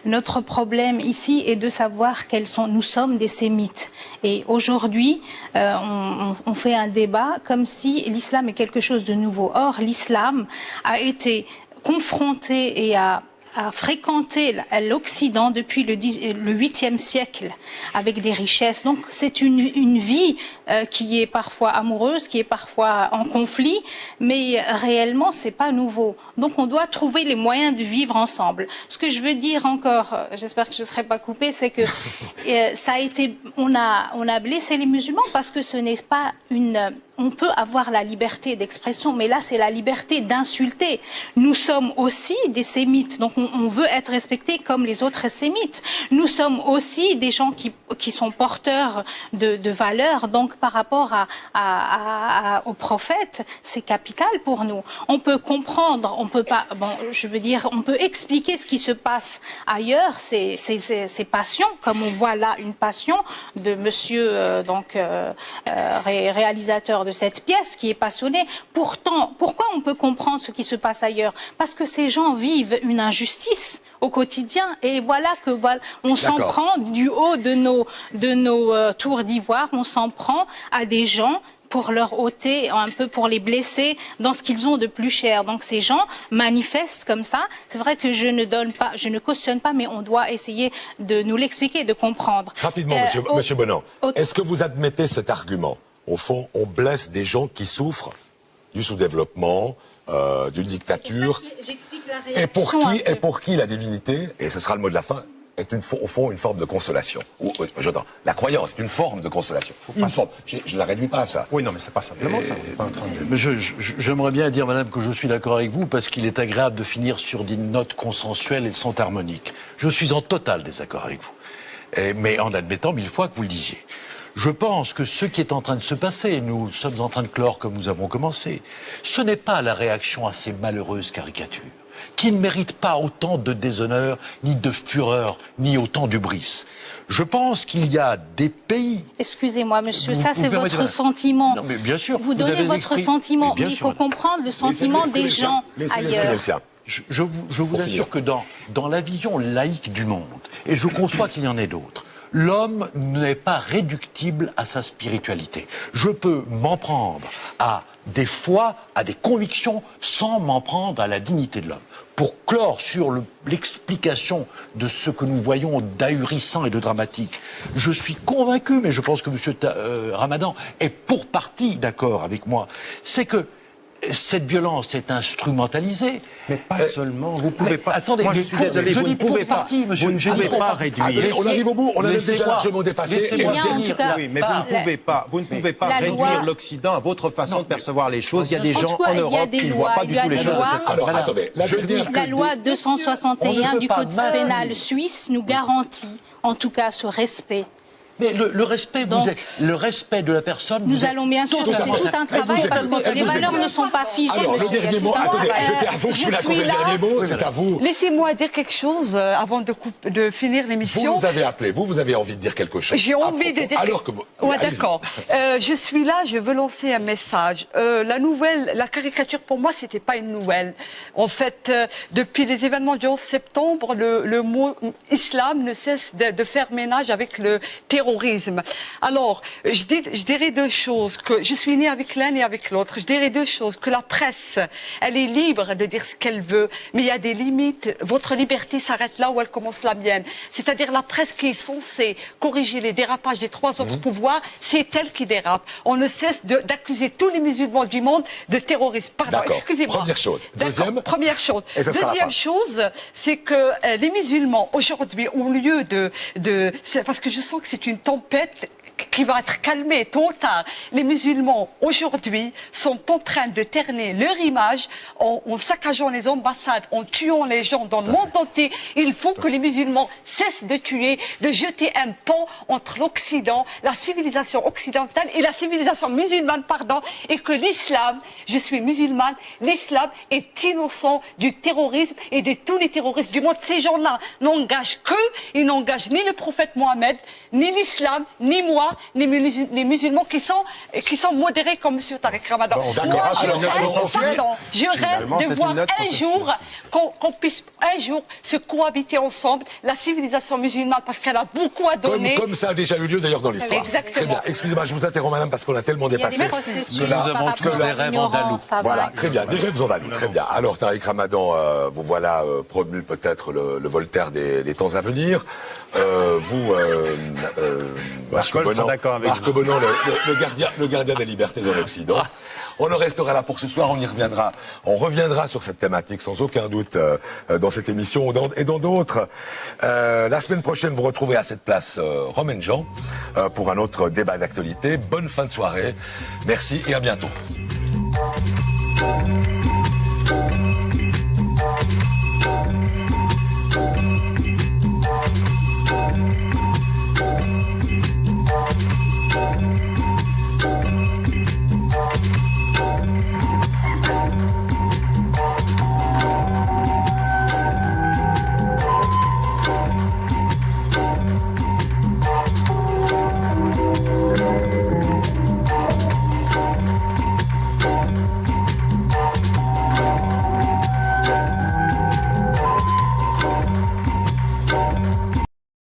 Notre problème ici est de savoir nous sommes des sémites. Et aujourd'hui, on fait un débat comme si l'islam est quelque chose de nouveau. Or, l'islam a été confronté et a fréquenté l'Occident depuis le 8e siècle avec des richesses. Donc c'est une vie qui est parfois amoureuse, qui est parfois en conflit, mais réellement c'est pas nouveau. Donc on doit trouver les moyens de vivre ensemble. Ce que je veux dire encore, j'espère que je ne serai pas coupée, c'est que on a blessé les musulmans parce que ce n'est pas on peut avoir la liberté d'expression, mais là, c'est la liberté d'insulter. Nous sommes aussi des sémites, donc on veut être respectés comme les autres sémites. Nous sommes aussi des gens qui sont porteurs de valeurs, donc par rapport au prophète, c'est capital pour nous. On peut comprendre, on peut pas, on peut expliquer ce qui se passe ailleurs, ces passions, comme on voit là une passion de monsieur, réalisateur de cette pièce qui est passionné. Pourtant, pourquoi on peut comprendre ce qui se passe ailleurs? Parce que ces gens vivent une injustice au quotidien et voilà on s'en prend du haut de nos tours d'ivoire, on s'en prend à des gens pour leur ôter, un peu pour les blesser dans ce qu'ils ont de plus cher. Donc ces gens manifestent comme ça. C'est vrai que je ne cautionne pas, mais on doit essayer de nous l'expliquer, de comprendre. Rapidement, monsieur Bonan, est-ce que vous admettez cet argument? Au fond, on blesse des gens qui souffrent du sous-développement, d'une dictature. J'explique la réaction. Et pour qui la divinité, et ce sera le mot de la fin, est au fond une forme de consolation. La croyance est une forme de consolation. Je ne la réduis pas à ça. Oui, non, mais c'est pas simplement ça. On n'est pas en train de... J'aimerais bien dire, madame, que je suis d'accord avec vous parce qu'il est agréable de finir sur des notes consensuelles et sont harmoniques. Je suis en total désaccord avec vous. Mais en admettant 1000 fois que vous le disiez. Je pense que ce qui est en train de se passer, nous sommes en train de clore comme nous avons commencé, ce n'est pas la réaction à ces malheureuses caricatures, qui ne méritent pas autant de déshonneur, ni de fureur, ni autant d'hubris. Je pense qu'il y a des pays... Excusez-moi, monsieur, ça c'est votre sentiment. Non, mais bien sûr. Vous donnez votre sentiment, mais il faut comprendre le sentiment des gens ailleurs. Je vous assure que dans la vision laïque du monde, et je conçois qu'il y en ait d'autres, l'homme n'est pas réductible à sa spiritualité. Je peux m'en prendre à des foi, à des convictions, sans m'en prendre à la dignité de l'homme. Pour clore sur l'explication de ce que nous voyons d'ahurissant et de dramatique, je suis convaincu, mais je pense que M. Ramadan est pour partie d'accord avec moi, c'est que cette violence est instrumentalisée. Mais pas seulement. Vous pouvez pas. Attendez, moi je suis désolé. Vous ne pouvez pas. Vous ne pouvez pas réduire. On arrive au bout. On a déjà largement dépassé. Oui, mais vous ne pouvez pas. Vous ne pouvez pas réduire l'Occident à votre façon de percevoir les choses. Il y a des gens en Europe qui ne voient pas du tout les choses de cette façon. Alors attendez. La loi 261 du Code pénal suisse nous garantit, en tout cas, ce respect Mais le respect, le respect de la personne. Nous allons bien sûr, c'est tout un travail parce que les valeurs ne sont pas figées. Alors, le dernier mot, attendez, c'était à vous que je suis là. Le dernier mot, c'est à vous. Laissez-moi dire quelque chose avant de finir l'émission. Vous nous avez appelé, vous avez envie de dire quelque chose. J'ai envie de dire. Alors que vous. Ouais, d'accord. Je suis là, je veux lancer un message. La caricature pour moi, c'était pas une nouvelle. En fait, depuis les événements du 11 septembre, le mot islam ne cesse de faire ménage avec le terrorisme. Alors, je dirais deux choses, que je suis née avec l'un et avec l'autre. Je dirais deux choses, que la presse, elle est libre de dire ce qu'elle veut, mais il y a des limites. Votre liberté s'arrête là où elle commence la mienne. C'est-à-dire la presse qui est censée corriger les dérapages des trois autres pouvoirs, c'est elle qui dérape. On ne cesse d'accuser tous les musulmans du monde de terrorisme. Pardon, excusez-moi. Première chose. Deuxième. Première chose. Deuxième chose, c'est que les musulmans, aujourd'hui, au lieu parce que je sens que c'est une tempête qui va être calmée tôt ou tard. Les musulmans, aujourd'hui, sont en train de terner leur image en saccageant les ambassades, en tuant les gens dans le monde entier. Il faut que les musulmans cessent de tuer, de jeter un pont entre l'Occident, la civilisation occidentale et la civilisation musulmane, et que l'islam, je suis musulmane, l'islam est innocent du terrorisme et de tous les terroristes du monde. Ces gens-là n'engagent ils n'engagent ni le prophète Mohammed, ni l'islam, ni moi, ni les musulmans qui sont modérés comme M. Tariq Ramadan. Moi, je rêve de voir un jour qu'on puisse un jour se cohabiter ensemble, la civilisation musulmane, parce qu'elle a beaucoup à donner. Comme ça a déjà eu lieu d'ailleurs dans l'histoire. Très bien. Excusez-moi, je vous interromps, madame, parce qu'on a tellement dépassé. Nous avons tous des rêves andalous. Voilà, très bien, des rêves andalous, très bien. Alors, Tariq Ramadan, vous voilà promu peut-être le Voltaire des temps à venir. Marc Bonan, le gardien des libertés dans l'Occident. On en restera là pour ce soir, on y reviendra. On reviendra sur cette thématique sans aucun doute dans cette émission et dans d'autres. La semaine prochaine, vous retrouverez à cette place Romain Jean pour un autre débat d'actualité. Bonne fin de soirée. Merci et à bientôt.